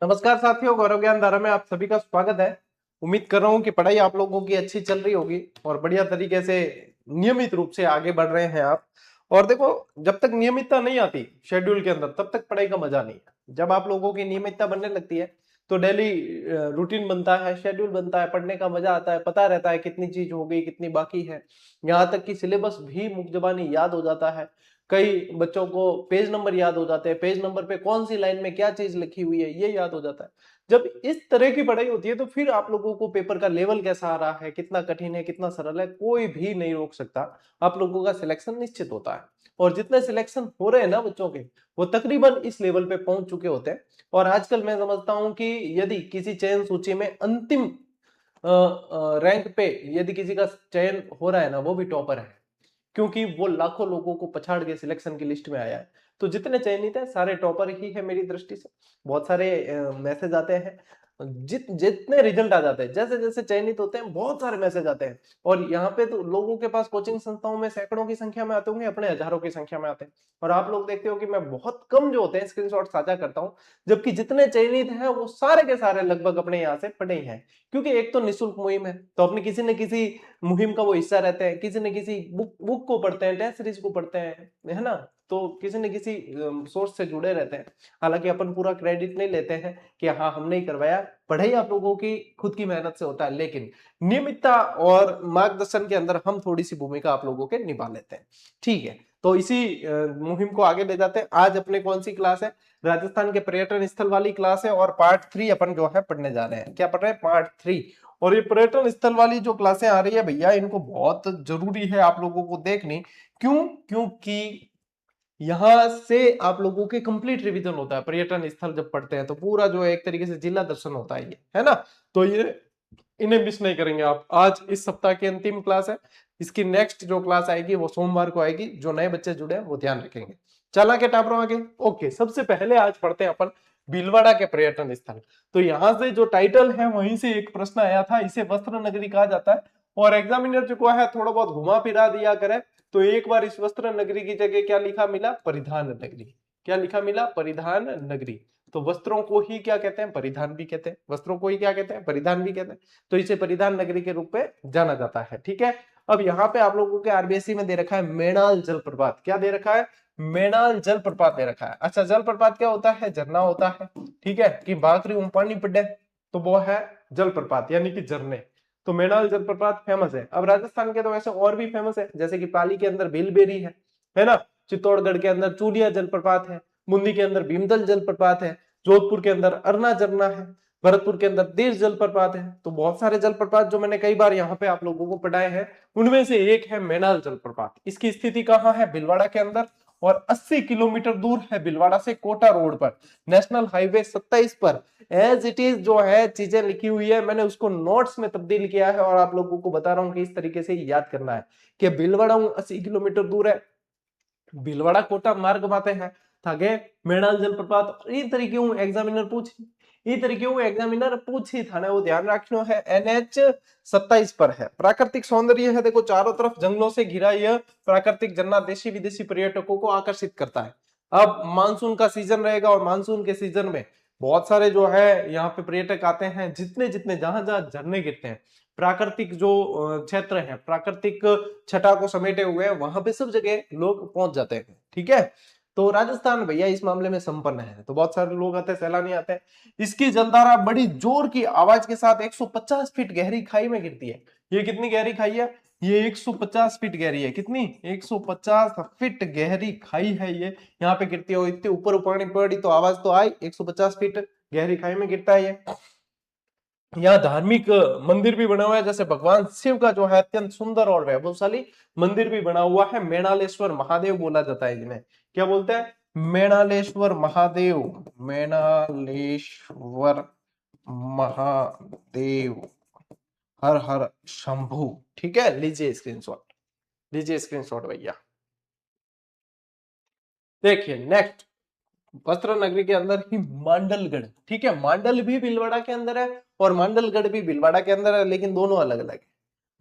नमस्कार साथियों, गौरव ज्ञान धारा में आप सभी का स्वागत है। उम्मीद कर रहा हूँ कि पढ़ाई आप लोगों की अच्छी चल रही होगी और बढ़िया तरीके से नियमित रूप से आगे बढ़ रहे हैं आप। और देखो, जब तक नियमितता नहीं आती शेड्यूल के अंदर तब तक पढ़ाई का मजा नहीं है। जब आप लोगों की नियमितता बनने लगती है तो डेली रूटीन बनता है, शेड्यूल बनता है, पढ़ने का मजा आता है, पता रहता है कितनी चीज हो गई, कितनी बाकी है। यहाँ तक कि सिलेबस भी मुख जबानी याद हो जाता है। कई बच्चों को पेज नंबर याद हो जाते हैं, पेज नंबर पे कौन सी लाइन में क्या चीज लिखी हुई है ये याद हो जाता है। जब इस तरह की पढ़ाई होती है तो फिर आप लोगों को पेपर का लेवल कैसा आ रहा है, कितना कठिन है, कितना सरल है, कोई भी नहीं रोक सकता। आप लोगों का सिलेक्शन निश्चित होता है। और जितने सिलेक्शन हो रहे हैं ना बच्चों के, वो तकरीबन इस लेवल पे पहुंच चुके होते हैं। और आजकल मैं समझता हूं कि यदि किसी चयन सूची में अंतिम रैंक पे यदि किसी का चयन हो रहा है ना, वो भी टॉपर है, क्योंकि वो लाखों लोगों को पछाड़ के सिलेक्शन की लिस्ट में आया है। तो जितने चयनित है सारे टॉपर ही है मेरी दृष्टि से। बहुत सारे मैसेज आते हैं, जितने रिजल्ट आ जाते हैं, जैसे जैसे चयनित होते हैं बहुत सारे मैसेज आते हैं। और यहाँ पे तो लोगों के पास कोचिंग संस्थाओं में सैकड़ों की संख्या में आते होंगे, अपने हजारों की संख्या में आते हैं। और आप लोग देखते हो कि मैं बहुत कम जो होते हैं स्क्रीनशॉट साझा करता हूँ, जबकि जितने चयनित हैं वो सारे के सारे लगभग अपने यहाँ से पढ़े ही हैं। क्योंकि एक तो निःशुल्क मुहिम है, तो अपने किसी न किसी मुहिम का वो हिस्सा रहते हैं, किसी न किसी बुक को पढ़ते हैं, टेस्ट सीरीज को पढ़ते हैं, है ना। तो किसी न किसी सोर्स से जुड़े रहते हैं। हालांकि अपन पूरा क्रेडिट नहीं लेते हैं कि हाँ हमने ही करवाया, पढ़ाई आप लोगों की खुद की मेहनत से होता है, लेकिन नियमितता और मार्गदर्शन के अंदर हम थोड़ी सी भूमिका आप लोगों के निभा लेते हैं। ठीक है, तो इसी मुहिम को आगे ले जाते हैं। आज अपने कौन सी क्लास है? राजस्थान के पर्यटन स्थल वाली क्लास है और पार्ट 3 अपन जो है पढ़ने जा रहे हैं। क्या पढ़ रहे हैं? पार्ट 3। और ये पर्यटन स्थल वाली जो क्लासें आ रही है भैया, इनको बहुत जरूरी है आप लोगों को देखनी। क्यों? क्योंकि यहां से आप लोगों के कंप्लीट रिवीजन होता है। पर्यटन स्थल जब पढ़ते हैं तो पूरा जो है एक तरीके से जिला दर्शन होता है ये, है ना। तो ये इन्हें मिस नहीं करेंगे आप। आज इस सप्ताह की अंतिम क्लास है। इसकी नेक्स्ट जो क्लास आएगी वो सोमवार को आएगी। जो नए बच्चे जुड़े हैं वो ध्यान रखेंगे। चला के टापरों आगे। ओके, सबसे पहले आज पढ़ते हैं अपन भीलवाड़ा के पर्यटन स्थल। तो यहां से जो टाइटल है वहीं से एक प्रश्न आया था, इसे वस्त्र नगरी कहा जाता है। और एग्जामिनर जो है थोड़ा बहुत घुमा फिरा दिया करे तो एक बार इस वस्त्र नगरी की जगह क्या लिखा मिला? परिधान नगरी। क्या लिखा मिला? परिधान नगरी। तो वस्त्रों को ही क्या कहते हैं? परिधान भी कहते हैं। वस्त्रों को ही क्या कहते हैं? परिधान भी कहते हैं। तो इसे परिधान नगरी के रूप में जाना जाता है। ठीक है, अब यहाँ पे आप लोगों के आरबीएससी में दे रखा है मेणाल जलप्रपात। क्या दे रखा है? मेणाल जलप्रपात दे रखा है। अच्छा, जलप्रपात क्या होता है? झरना होता है। ठीक है, कि बाकरी पानी पड़े तो वो है जलप्रपात, यानी कि झरने। तो मेणाल जलप्रपात फेमस है। अब राजस्थान के तो वैसे और भी फेमस है, जैसे कि पाली के अंदर भीलबेरी है ना। चित्तौड़गढ़ के अंदर चूलिया जलप्रपात है। बूंदी के अंदर भीमदल जलप्रपात है। जोधपुर के अंदर अरना झरना है। भरतपुर के अंदर देश जलप्रपात है। तो बहुत सारे जलप्रपात जो मैंने कई बार यहाँ पे आप लोगों को पढ़ाए हैं, उनमें से एक है मेणाल जलप्रपात। इसकी स्थिति कहाँ है? भीलवाड़ा के अंदर। और 80 किलोमीटर दूर है भीलवाड़ा से कोटा रोड पर, नेशनल हाईवे 27 पर। एज इट इज जो है चीजें लिखी हुई है, मैंने उसको नोट्स में तब्दील किया है और आप लोगों को बता रहा हूं कि इस तरीके से याद करना है कि भीलवाड़ा 80 किलोमीटर दूर है। भीलवाड़ा कोटा मार्ग माते हैं थागे मेणाल जलप्रपात। ई तरीके एग्जामिनर पूछी थाने वो ध्यान रखना है। एनएच 27 पर है। प्राकृतिक सौंदर्य है, देखो चारों तरफ जंगलों से घिरा यह प्राकृतिक झरना देशी विदेशी पर्यटकों को आकर्षित करता है। अब मानसून का सीजन रहेगा और मानसून के सीजन में बहुत सारे जो है यहाँ पे पर्यटक आते हैं। जितने जितने जहां जहां झरने गिरते हैं, प्राकृतिक जो क्षेत्र है, प्राकृतिक छटा को समेटे हुए हैं, वहां पे सब जगह लोग पहुंच जाते हैं। ठीक है, तो राजस्थान भैया इस मामले में संपन्न है। तो बहुत सारे लोग आते हैं, सैलानी आते हैं। इसकी जलधारा बड़ी जोर की आवाज के साथ 150 फीट गहरी खाई में गिरती है। ये कितनी गहरी खाई है? ये 150 फीट गहरी है। कितनी? 150 फीट गहरी खाई है ये। यहाँ पे गिरती है। इतने ऊपर पानी पड़ी तो आवाज तो आई। 150 फीट गहरी खाई में गिरता है ये। यहाँ धार्मिक मंदिर भी बना हुआ है, जैसे भगवान शिव का जो है अत्यंत सुंदर और वैभवशाली मंदिर भी बना हुआ है। मेणालेश्वर महादेव बोला जाता है जिन्हें। क्या बोलते हैं? मेणालेश्वर महादेव। मेणालेश्वर महादेव। हर हर शंभु। ठीक है, लीजिए स्क्रीनशॉट, लीजिए स्क्रीनशॉट भैया। देखिए नेक्स्ट, वस्त्र नगरी के अंदर ही मांडलगढ़। ठीक है, मांडल भी भीलवाड़ा के अंदर है और मांडलगढ़ भी भीलवाड़ा के अंदर है, लेकिन दोनों अलग अलग है।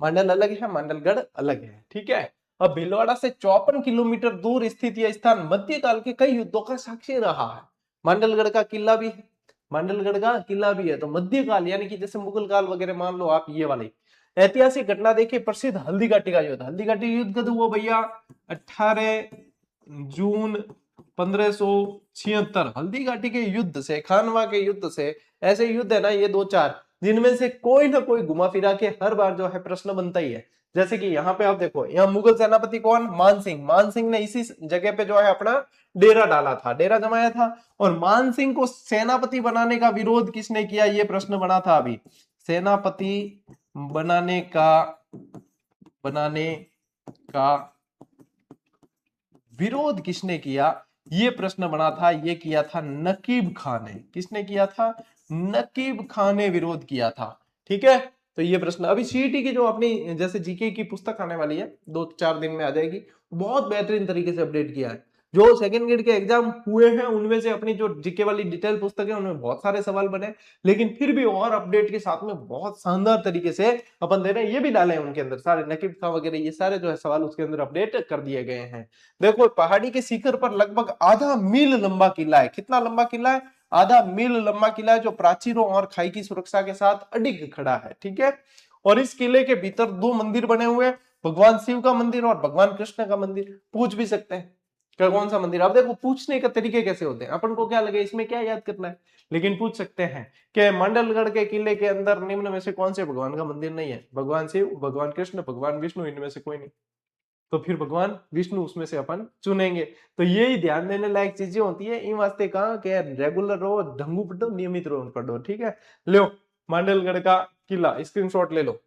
मांडल अलग है, मांडलगढ़ अलग है। ठीक है, अब भीलवाड़ा से 54 किलोमीटर दूर स्थित यह स्थान मध्यकाल के कई युद्धों का साक्षी रहा है। मांडलगढ़ का किला भी है, मांडलगढ़ का किला भी है। तो मध्यकाल यानी कि जैसे मुगल काल वगैरह मान लो आप, ये वाली ऐतिहासिक घटना देखिए, प्रसिद्ध हल्दी घाटी का युद्ध। हल्दी घाटी युद्ध कब हुआ भैया? 18 जून 1576। हल्दी घाटी के युद्ध से, खानवा के युद्ध से, ऐसे युद्ध है ना ये दो चार, जिनमें से कोई ना कोई घुमा फिरा के हर बार जो है प्रश्न बनता ही है। जैसे कि यहाँ पे आप देखो, यहाँ मुगल सेनापति कौन? मान सिंह। मान सिंह ने इसी जगह पे जो है अपना डेरा डाला था, डेरा जमाया था। और मान सिंह को सेनापति बनाने का विरोध किसने किया, ये प्रश्न बना था अभी। सेनापति बनाने का विरोध किसने किया, ये प्रश्न बना था। ये किया था नकीब खान ने। किसने किया था? नकीब खान ने विरोध किया था। ठीक है, तो ये प्रश्न अभी सीईटी की जो अपनी जैसे जीके की पुस्तक आने वाली है, 2-4 दिन में आ जाएगी, बहुत बेहतरीन तरीके से अपडेट किया है। जो सेकंड ग्रेड के एग्जाम हुए हैं उनमें से अपनी जो जीके वाली डिटेल पुस्तक है उनमें बहुत सारे सवाल बने, लेकिन फिर भी और अपडेट के साथ में बहुत शानदार तरीके से अपन दे रहे हैं। ये भी डाले हैं उनके अंदर सारे नकीब खान वगैरह, ये सारे जो है सवाल उसके अंदर अपडेट कर दिए गए हैं। देखो, पहाड़ी के शिखर पर लगभग आधा मील लंबा किला है। कितना लंबा किला है? आधा मील लंबा किला है, जो प्राचीरों और खाई की सुरक्षा के साथ अडिग खड़ा है। ठीक है, और इस किले के भीतर 2 मंदिर बने हुए हैं, भगवान शिव का मंदिर और भगवान कृष्ण का मंदिर। पूछ भी सकते हैं क्या कौन सा मंदिर। अब देखो, पूछने का तरीके कैसे होते हैं, अपन को क्या लगे इसमें क्या याद करना है, लेकिन पूछ सकते हैं कि मंडलगढ़ के किले के अंदर निम्न में से कौन से भगवान का मंदिर नहीं है? भगवान शिव, भगवान कृष्ण, भगवान विष्णु, इनमें से कोई नहीं। तो फिर भगवान विष्णु उसमें से अपन चुनेंगे। तो यही ध्यान देने लायक चीजें होती है। इन वास्ते कहा कि रेगुलर रहो, ढंगू पढ़ो, नियमित रहो पढ़ो। ठीक है, लो मांडलगढ़ का किला स्क्रीनशॉट ले लो।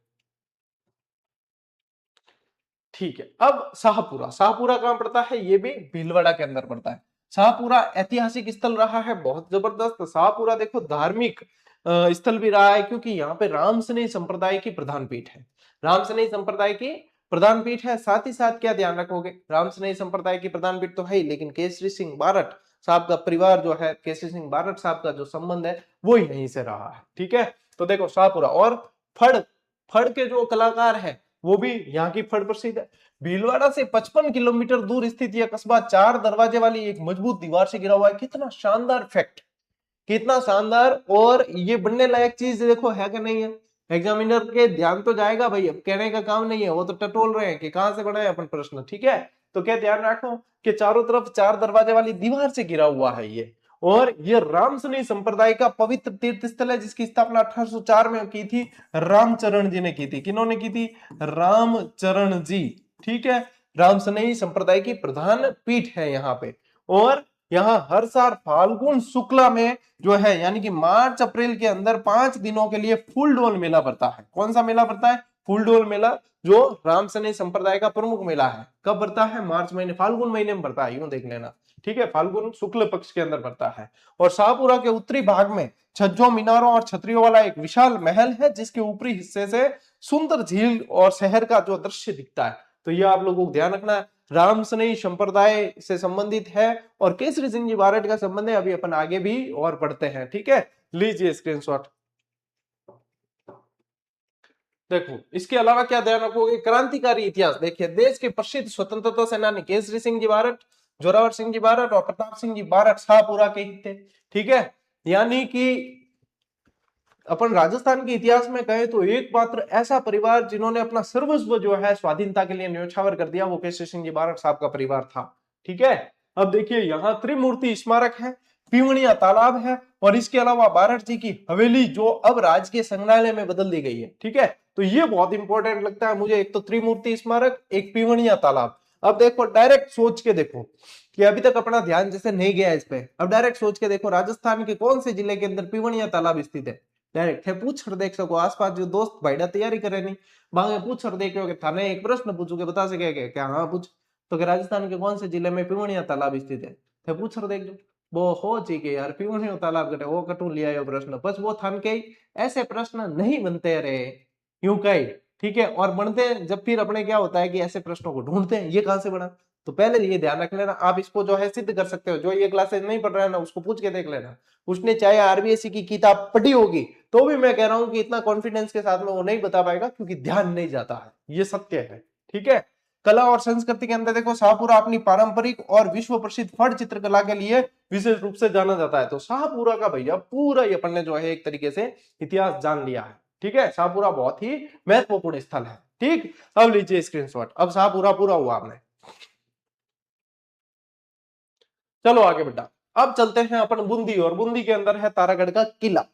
ठीक है, अब शाहपुरा। शाहपुरा कहां पड़ता है? ये भी भीलवाड़ा के अंदर पड़ता है। शाहपुरा ऐतिहासिक स्थल रहा है बहुत जबरदस्त। शाहपुरा देखो धार्मिक स्थल भी रहा है, क्योंकि यहाँ पे रामसनेही संप्रदाय की प्रधान पीठ है। रामसनेही संप्रदाय की प्रधान पीठ है। साथ ही साथ क्या ध्यान रखोगे, रामसनेही संप्रदाय की प्रधान पीठ तो है ही, लेकिन केसरी सिंह बारठ साहब का परिवार जो है, केसरी सिंह बारठ साहब का जो संबंध है वो यहीं से रहा है। ठीक है, तो देखो शाहपुरा। और फड़, फड़ के जो कलाकार है वो भी यहाँ की फड़ प्रसिद्ध है। भीलवाड़ा से 55 किलोमीटर दूर स्थित यह कस्बा 4 दरवाजे वाली एक मजबूत दीवार से घिरा हुआ है। कितना शानदार फैक्ट, कितना शानदार। और ये बनने लायक चीज देखो है कि नहीं है, एग्जामिनर के ध्यान तो जाएगा भाई, अब कहने का काम नहीं है, वो तो टटोल रहे हैं कि कहां से बना है अपन प्रश्न। ठीक है, तो क्या ध्यान रखो कि चारों तरफ 4 दरवाजे वाली दीवार से घिरा हुआ है ये। और ये रामसनेही संप्रदाय का पवित्र तीर्थ स्थल है, जिसकी स्थापना 1804 में की थी, रामचरण जी ने की थी। किन्होंने की थी? रामचरण जी। ठीक है, रामसनेही संप्रदाय की प्रधान पीठ है यहाँ पे। और यहाँ हर साल फाल्गुन शुक्ला में जो है, यानी कि मार्च अप्रैल के अंदर 5 दिनों के लिए फूलडोल मेला पड़ता है। कौन सा मेला पड़ता है? फूलडोल मेला, जो रामसनेही संप्रदाय का प्रमुख मेला है। कब पड़ता है? मार्च महीने, फाल्गुन महीने में पड़ता है, यूं देख लेना। ठीक है, फाल्गुन शुक्ल पक्ष के अंदर पड़ता है। और शाहपुरा के उत्तरी भाग में छज्जों, मीनारों और छतरियों वाला एक विशाल महल है, जिसके ऊपरी हिस्से से सुंदर झील और शहर का जो दृश्य दिखता है। तो ये आप लोगों को ध्यान रखना है, रामसनेही संप्रदाय से संबंधित है और केसरी सिंह जी बारठ का संबंध है। अभी अपन आगे भी और पढ़ते हैं। ठीक है, लीजिए स्क्रीनशॉट। देखो, इसके अलावा क्या ध्यान रखोगे, क्रांतिकारी इतिहास। देखिए, देश के प्रसिद्ध स्वतंत्रता सेनानी केसरी सिंह जी बारठ, जोरावर सिंह जी बारठ और प्रताप सिंह जी बारठ शाहपुरा के ही थे। ठीक है, यानी कि अपन राजस्थान के इतिहास में कहें तो एकमात्र ऐसा परिवार जिन्होंने अपना सर्वस्व जो है स्वाधीनता के लिए न्योछावर कर दिया, वो केसरी सिंह जी बारठ साहब का परिवार था। ठीक है, अब देखिए यहाँ त्रिमूर्ति स्मारक है, पीवणिया तालाब है, और इसके अलावा बारठ जी की हवेली जो अब राजकीय संग्रहालय में बदल दी गई है। ठीक है, तो ये बहुत इंपॉर्टेंट लगता है मुझे, एक तो त्रिमूर्ति स्मारक, एक पीवणिया तालाब। अब देखो, डायरेक्ट सोच के देखो कि अभी तक अपना ध्यान जैसे नहीं गया इस पे, अब डायरेक्ट सोच के देखो, राजस्थान के कौन से जिले के अंदर पीवणिया तालाब स्थित है? डायरेक्ट है, पूछ कर देख सको। आसपास जो दोस्त भाईडा तैयारी करे नहीं, मांगे पूछ कर देख रहे हो, थाने एक प्रश्न पूछोगे बता सके क्या? हाँ पूछ। तो क्या राजस्थान के कौन से जिले में पीवणिया तालाब स्थित है? थे पूछ कर देख लो। वो हो ठीक है यार, पीवणिया तालाब कटे वो कटू लिया यो प्रश्न, बस वो थान के ऐसे प्रश्न नहीं बनते रहे, यूं कही। ठीक है, और बनते हैं जब फिर अपने क्या होता है कि ऐसे प्रश्नों को ढूंढते हैं, ये कहां से बना। तो पहले ये ध्यान रख लेना, आप इसको जो है सिद्ध कर सकते हो। जो ये क्लासेस नहीं पढ़ रहा है ना, उसको पूछ के देख लेना, उसने चाहे आरबीएससी की किताब पढ़ी होगी तो भी मैं कह रहा हूं कि इतना कॉन्फिडेंस के साथ में वो नहीं बता पाएगा, क्योंकि ध्यान नहीं जाता है, ये सत्य है। ठीक है, कला और संस्कृति के अंदर देखो शाहपुरा अपनी पारंपरिक और विश्व प्रसिद्ध फट चित्रकला के लिए विशेष रूप से जाना जाता है। तो शाहपुरा का भैया पूरा ये अपन ने जो है एक तरीके से इतिहास जान लिया है। ठीक है, शाहपुरा बहुत ही महत्वपूर्ण स्थल है। ठीक, अब लीजिए स्क्रीनशॉट। अब शाहपुरा पूरा हुआ आपने। चलो आगे बेटा, अब चलते हैं अपन बूंदी, और बूंदी के अंदर है तारागढ़ का किला।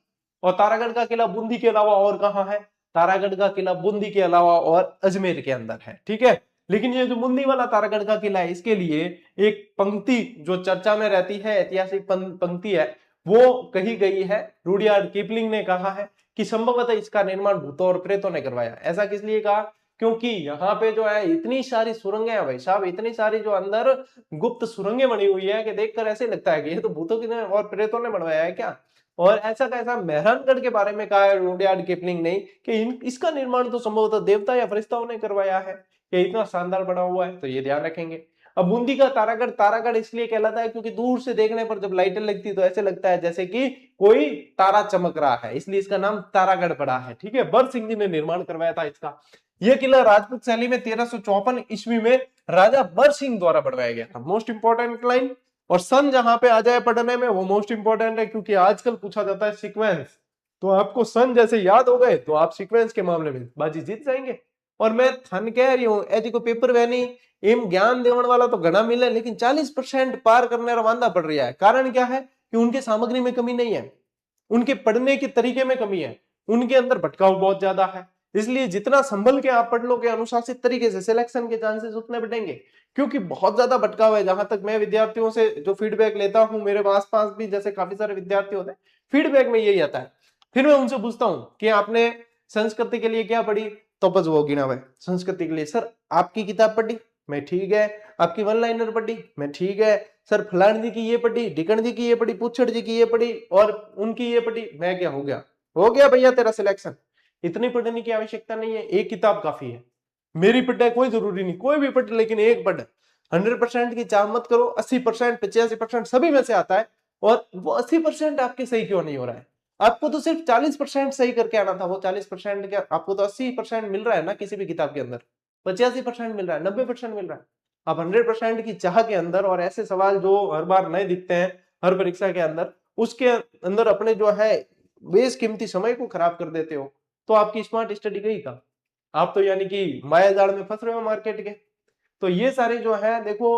और तारागढ़ का किला बूंदी के अलावा और कहां है? तारागढ़ का किला बूंदी के अलावा और अजमेर के अंदर है। ठीक है, लेकिन ये जो बूंदी वाला तारागढ़ का किला है, इसके लिए एक पंक्ति जो चर्चा में रहती है, ऐतिहासिक पंक्ति है, वो कही गई है। रुडयार्ड किपलिंग ने कहा है कि संभवतः इसका निर्माण भूतों और प्रेतों ने करवाया। ऐसा किस लिए कहा? क्योंकि यहाँ पे जो है इतनी सारी सुरंगें हैं भाई साहब, इतनी सारी जो अंदर गुप्त सुरंगें बनी हुई है कि देखकर ऐसे लगता है कि ये तो भूतों की और प्रेतों ने बनवाया है क्या। और ऐसा का ऐसा मेहरानगढ़ के बारे में कहा है रुडयार्ड किपलिंग ने कि इसका निर्माण तो संभवतः देवता या फरिश्ताओं ने करवाया है। ये इतना शानदार बना हुआ है, तो ये ध्यान रखेंगे। अब बूंदी का तारागढ़ तारागढ़ इसलिए कहलाता है क्योंकि दूर से देखने पर जब लाइटें लगती तो ऐसे लगता है जैसे कि कोई तारा चमक रहा है, इसलिए इसका नाम तारागढ़ पड़ा है। ठीक है, बर सिंह जी ने निर्माण करवाया था इसका। यह किला राजपूत शैली में 1354 ईस्वी में राजा बर सिंह द्वारा बनवाया गया था। Most important line. और सन जहां पे आ जाए पढ़ने में वो मोस्ट इंपोर्टेंट है, क्योंकि आजकल पूछा जाता है सीक्वेंस, तो आपको सन जैसे याद हो गए तो आप सीक्वेंस के मामले में बाजी जीत जाएंगे। और मैं थन कह रही हूं ऐसी को पेपर वैनी एम ज्ञान देवन वाला तो घना मिले, लेकिन 40% पार करने रवाना पड़ रहा है। कारण क्या है कि उनके सामग्री में कमी नहीं है, उनके पढ़ने के तरीके में कमी है, उनके अंदर भटकाव बहुत ज्यादा है। इसलिए जितना संभल के आप पढ़ लोगे अनुशासित तरीके से, सिलेक्शन के चांसेस उतने बढ़ेंगे। क्योंकि बहुत ज्यादा भटकाव है। जहां तक मैं विद्यार्थियों से जो फीडबैक लेता हूं, मेरे आसपास भी जैसे काफी सारे विद्यार्थी होते हैं, फीडबैक में यही आता है। फिर मैं उनसे पूछता हूं कि आपने संस्कृति के लिए क्या पढ़ी, तो बस वो गिना हुआ है। संस्कृति के लिए सर आपकी किताब पढ़ी, मैं ठीक है। आपकी वन लाइनर पढ़ी, मैं ठीक है। सर फलान जी की ये पढ़ी, ढिकन जी की ये पढ़ी, पुच्छड़ जी की ये पढ़ी और उनकी ये पढ़ी, मैं क्या हो गया? हो गया भैया तेरा सिलेक्शन। इतनी पढ़ने की आवश्यकता नहीं है, एक किताब काफी है। मेरी पढ़ाई कोई जरूरी नहीं, कोई भी पढ़, लेकिन एक पढ़। 100% की चाह मत करो। 80%, 85% सभी में से आता है। और वो 80% आपके सही क्यों नहीं हो रहा है? आपको तो सिर्फ 40% सही करके आना था। वो 40% क्या, आपको तो 80% मिल रहा है ना किसी भी किताब के अंदर, 85% मिल रहा है, 90% मिल रहा है। आप 100% की चाह के अंदर और ऐसे सवाल जो हर बार नए दिखते हैं हर परीक्षा के अंदर, उसके अंदर अपने जो है बेशकीमती समय को खराब कर देते हो, तो आपकी स्मार्ट स्टडी गई का। आप तो यानी कि माया जाल में फंस रहे हो मार्केट के। तो ये सारे जो है देखो,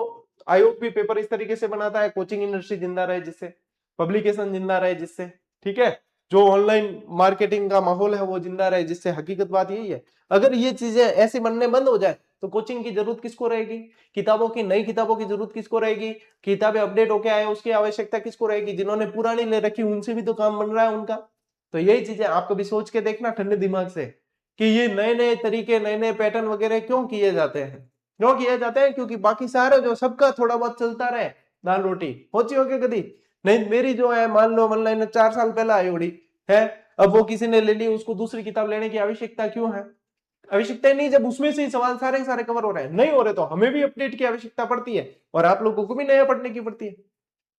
आयोग भी पेपर इस तरीके से बनाता है, कोचिंग इंडस्ट्री जिंदा रहे जिससे, पब्लिकेशन जिंदा रहे जिससे, ठीक है, जो ऑनलाइन मार्केटिंग का माहौल है वो जिंदा रहे जिससे। हकीकत बात यही है, अगर ये चीजें ऐसे बनने बंद हो जाए तो कोचिंग की जरूरत किसको रहेगी? किताबों की, नई किताबों की जरूरत किसको रहेगी? किताबें अपडेट होके आए उसकी आवश्यकता किसको रहेगी? जिन्होंने पुरानी ले रखी उनसे भी तो काम बन रहा है उनका। तो यही चीजें आप कभी सोच के देखना ठंडे दिमाग से कि ये नए नए तरीके, नए नए पैटर्न वगैरह क्यों किए जाते हैं। क्यों किए जाते हैं? क्योंकि बाकी सारे जो सबका थोड़ा बहुत चलता रहे, दाल रोटी होची होगी कभी नहीं। मेरी जो है मान लो वन लाइन 4 साल पहले आई उड़ी है, अब वो किसी ने ले ली, उसको दूसरी किताब लेने की आवश्यकता क्यों है? आवश्यकता नहीं, जब उसमें से ही सवाल सारे सारे कवर हो रहे हैं। नहीं हो रहे तो हमें भी अपडेट की आवश्यकता पड़ती है और आप लोगों को भी नया पढ़ने की पड़ती है।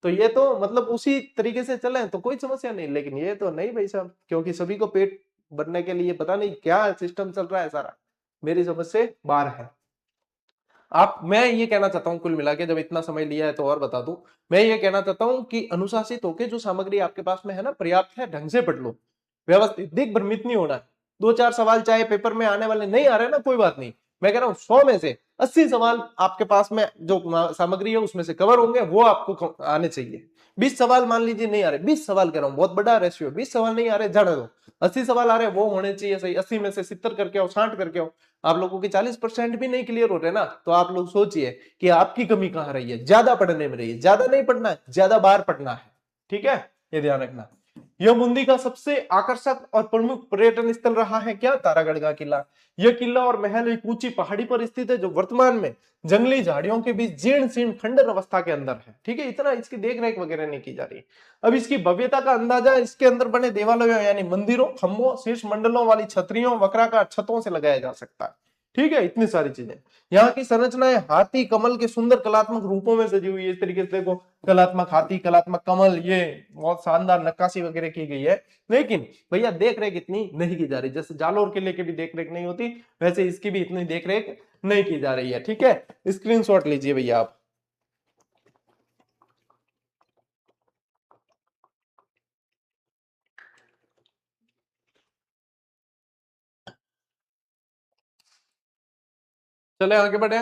तो ये तो मतलब उसी तरीके से चले तो कोई समस्या नहीं, लेकिन ये तो नहीं भाई साहब, क्योंकि सभी को पेट भरने के लिए पता नहीं क्या सिस्टम चल रहा है, सारा मेरी समझ से बाहर है। मैं ये कहना चाहता हूं कुल मिला के, जब इतना समय लिया है तो और बता दूं, मैं ये कहना चाहता हूं कि अनुशासित होकर जो सामग्री आपके पास में है ना, पर्याप्त है, ढंग से पढ़ लो, व्यवस्थित, दिख भ्रमित नहीं होना है। 2-4 सवाल चाहे पेपर में आने वाले नहीं आ रहे ना, कोई बात नहीं। मैं कह रहा हूं 100 में से 80 सवाल आपके पास में जो सामग्री है उसमें से कवर होंगे, वो आपको आने चाहिए। 20 सवाल मान लीजिए नहीं आ रहे, 20 सवाल कह रहा हूं, बहुत बड़ा रेशियो, 20 सवाल नहीं आ रहे जाने दो, 80 सवाल आ रहे वो होने चाहिए सही। 80 में से 70 करके आओ, 60 करके आओ। आप लोगों के 40% भी नहीं क्लियर हो रहे ना, तो आप लोग सोचिए कि आपकी कमी कहां रही है। ज्यादा पढ़ने में रही है, ज्यादा नहीं पढ़ना है, ज्यादा बार पढ़ना है, ठीक है, ये ध्यान रखना। यह बूंदी का सबसे आकर्षक और प्रमुख पर्यटन स्थल रहा है क्या? तारागढ़ का किला। यह किला और महल एक ऊंची पहाड़ी पर स्थित है जो वर्तमान में जंगली झाड़ियों के बीच जीर्ण शीर्ण खंडर अवस्था के अंदर है, ठीक है। इतना इसकी देख रेख वगैरह नहीं की जा रही। अब इसकी भव्यता का अंदाजा इसके अंदर बने देवालयों यानी मंदिरों, खंभों, शीर्ष मंडलों वाली छतरियों, वक्राकार छतों से लगाया जा सकता है, ठीक है। इतनी सारी चीजें, यहाँ की संरचनाएं हाथी कमल के सुंदर कलात्मक रूपों में सजी हुई है। इस तरीके से देखो, कलात्मक हाथी, कलात्मक कमल, ये बहुत शानदार नक्काशी वगैरह की गई है। लेकिन भैया देख रेख इतनी नहीं की जा रही। जैसे जालोर किले की भी देख रेख नहीं होती, वैसे इसकी भी इतनी देख रेख नहीं की जा रही है। ठीक है, स्क्रीनशॉट लीजिए भैया आप। चले आगे बढ़े।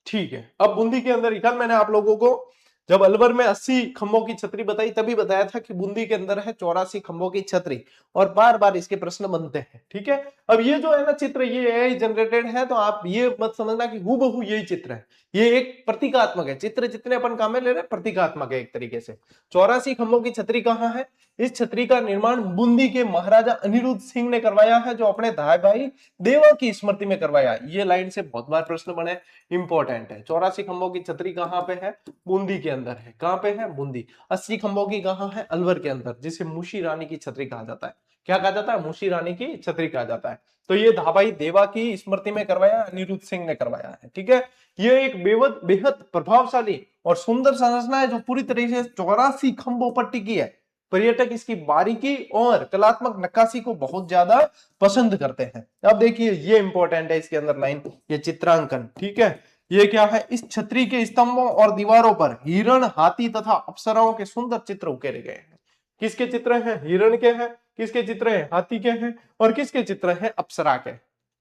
ठीक है, अब बूंदी के अंदर कल मैंने आप लोगों को जब अलवर में 80 खंभों की छतरी बताई तभी बताया था कि बूंदी के अंदर है 84 खंभों की छतरी, और बार बार इसके प्रश्न बनते हैं। ठीक है, अब ये जो है ना चित्र, ये एआई जनरेटेड है, तो आप ये मत समझना कि हूबहू यही चित्र है, ये एक प्रतीकात्मक है। चित्र जितने अपन काम में ले रहे हैं प्रतीकात्मक है एक तरीके से। 84 खंभों की छतरी कहाँ है? इस छतरी का निर्माण बूंदी के महाराजा अनिरुद्ध सिंह ने करवाया है, जो अपने धाई भाई देवा की स्मृति में करवाया। ये लाइन से बहुत बार प्रश्न बने, इंपॉर्टेंट है। 84 खंभों की छतरी कहाँ पे है? बूंदी के अंदर है। कहाँ पे है? बूंदी। 80 खंभों की कहाँ है? अलवर के अंदर, जिसे मूशी रानी की छतरी कहा जाता है। क्या कहा जाता है? मूशी रानी की छतरी कहा जाता है। तो ये धाबाई देवा की स्मृति में करवाया, अनिरुद्ध सिंह ने करवाया है। ठीक है, ये एक बेहद प्रभावशाली और सुंदर संरचना है, जो पूरी तरीके से 84 खंभों पर टिकी है। पर्यटक इसकी बारीकी और कलात्मक नक्काशी को बहुत ज्यादा पसंद करते हैं। अब देखिए, ये इंपॉर्टेंट है इसके अंदर लाइन, ये चित्रांकन। ठीक है, ये क्या है? इस छतरी के स्तंभों और दीवारों पर हिरण, हाथी तथा अप्सराओं के सुंदर चित्र उकेरे गए हैं। किसके चित्र हैं? हिरण के हैं। किसके चित्र हैं? हाथी के हैं। और किसके चित्र हैं? अप्सरा के।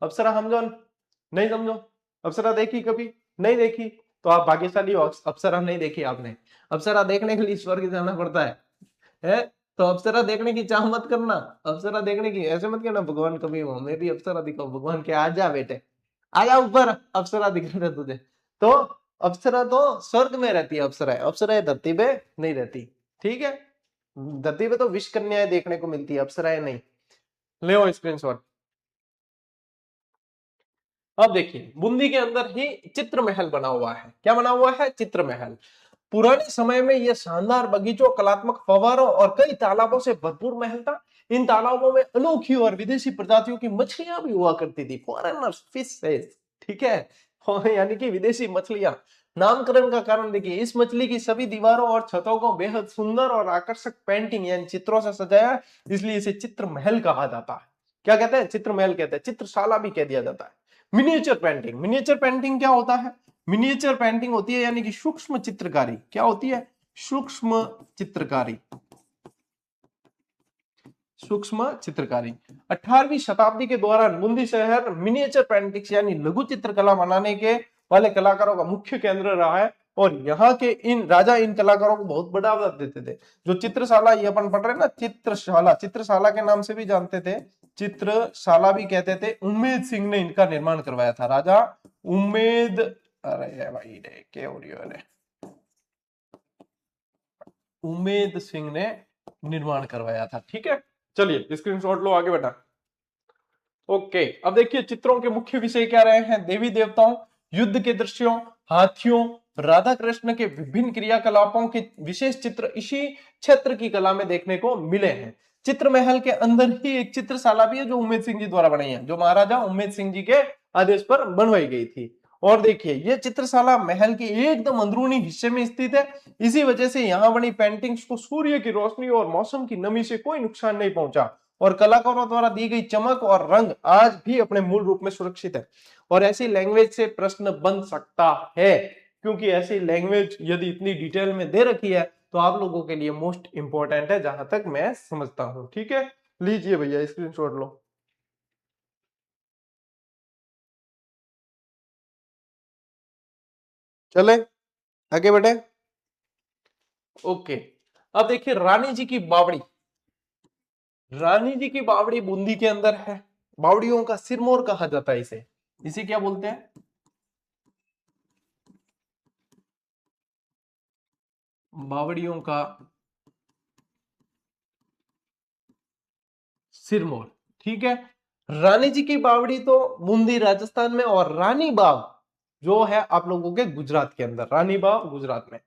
अप्सरा समझो? नहीं समझो? अप्सरा देखी कभी? नहीं देखी? तो आप भाग्यशाली हो, अप्सरा नहीं देखी आपने। अप्सरा देखने के लिए स्वर्ग जाना पड़ता है? तो अप्सरा देखने की चाह मत करना। अप्सरा देखने की ऐसे मत कहना भगवान कभी हो, मैं भी अप्सरा दिखाओ। भगवान के आ जा बेटे, आ जा ऊपर, अप्सरा दिख रहा है तुझे। तो अप्सरा तो स्वर्ग में रहती है, अप्सरा है। अप्सरा है धरती पे नहीं रहती। ठीक है, धरती पे तो विष कन्याएं देखने को मिलती है, अप्सराएं नहीं। ले स्क्रीनशॉट। अब देखिए, बूंदी के अंदर ही चित्र महल बना हुआ है। क्या बना हुआ है? चित्र महल। पुराने समय में यह शानदार बगीचों, कलात्मक फव्वारों और कई तालाबों से भरपूर महल था। इन तालाबों में अनोखी और विदेशी प्रजातियों की मछलियां भी हुआ करती थी, फॉरेनर्स फिशेस। ठीक है, यानी कि विदेशी मछलियां। नामकरण का कारण देखिए, इस मछली की सभी दीवारों और छतों को बेहद सुंदर और आकर्षक पेंटिंग यानी चित्रों से सजाया, इसलिए इसे चित्र महल कहा जाता है। क्या कहते हैं? चित्र महल कहते हैं। चित्रशाला भी कह दिया जाता है। Miniature painting. मिनिएचर पेंटिंग क्या होता है? मिनिएचर पेंटिंग होती है यानी कि सूक्ष्म चित्रकारी। क्या होती है? सूक्ष्म चित्रकारी। सूक्ष्म चित्रकारी। 18वीं शताब्दी के दौरान बूंदी शहर मिनिएचर पेंटिंग्स यानी लघु चित्रकला बनाने के वाले कलाकारों का मुख्य केंद्र रहा है, और यहाँ के इन राजा इन कलाकारों को बहुत बढ़ावा देते थे। जो चित्रशाला ये अपन पढ़ रहे हैं ना, चित्रशाला, चित्रशाला के नाम से भी जानते थे, चित्रशाला भी कहते थे। उम्मेद सिंह ने इनका निर्माण करवाया था, राजा उम्मेद, अरे भाई रे क्या हो रही है, उम्मेद सिंह ने निर्माण करवाया था। ठीक है, चलिए स्क्रीनशॉट लो, आगे बढ़ा। ओके, अब देखिए चित्रों के मुख्य विषय क्या रहे हैं? देवी देवताओं, युद्ध के दृश्यों, हाथियों, राधा कृष्ण के विभिन्न क्रियाकलापों के विशेष चित्र इसी क्षेत्र की कला में देखने को मिले हैं। चित्र महल के अंदर ही एक चित्रशाला भी है, जो उम्मेद सिंह जी द्वारा बनाई है, जो महाराजा उम्मेद सिंह जी के आदेश पर बनवाई गई थी। और देखिए, ये चित्रशाला महल के एकदम अंदरूनी हिस्से में स्थित है। इसी वजह से यहाँ बनी पेंटिंग्स को सूर्य की रोशनी और मौसम की नमी से कोई नुकसान नहीं पहुंचा, और कलाकारों द्वारा दी गई चमक और रंग आज भी अपने मूल रूप में सुरक्षित है। और ऐसी लैंग्वेज से प्रश्न बन सकता है, क्योंकि ऐसी लैंग्वेज यदि इतनी डिटेल में दे रखी है तो आप लोगों के लिए मोस्ट इंपॉर्टेंट है, जहां तक मैं समझता हूं। ठीक है, लीजिए भैया स्क्रीनशॉट लो। चले आगे बढ़े। ओके, अब देखिए रानी जी की बावड़ी। रानी जी की बावड़ी बूंदी के अंदर है। बावड़ियों का सिरमौर कहा जाता है इसे। इसे क्या बोलते हैं? बावड़ियों का सिरमौर। ठीक है, रानी जी की बावड़ी तो बूंदी राजस्थान में, और रानी बाग जो है आप लोगों के गुजरात के अंदर, रानी बाग गुजरात में।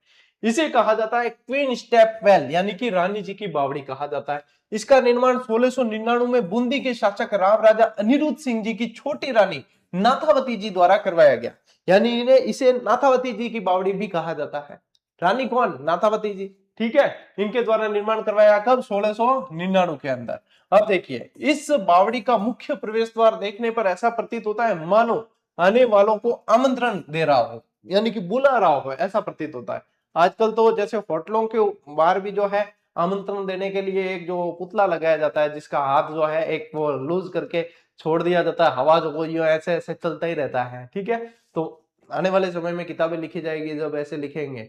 इसे कहा जाता है क्वीन स्टेप वेल, यानी कि रानी जी की बावड़ी कहा जाता है। इसका निर्माण 1699 में बूंदी के शासक राव राजा अनिरुद्ध सिंह जी की छोटी रानी नाथावती जी द्वारा करवाया गया, यानी इन्हें इसे नाथावती जी की बावड़ी भी कहा जाता है। रानी कौन? नाथावती जी। ठीक है, इनके द्वारा निर्माण करवाया कब? 1699 के अंदर। अब देखिए, इस बावड़ी का मुख्य प्रवेश द्वार देखने पर ऐसा प्रतीत होता है मानो आने वालों को आमंत्रण दे रहा हो, यानी कि बुला रहा हो, ऐसा प्रतीत होता है। आजकल तो जैसे होटलों के बाहर भी जो है आमंत्रण देने के लिए एक जो पुतला लगाया जाता है, जिसका हाथ जो है एक वो लूज करके छोड़ दिया जाता है, हवा जो ये ऐसे ऐसे चलता ही रहता है, ठीक है। तो आने वाले समय में किताबें लिखी जाएगी जब ऐसे लिखेंगे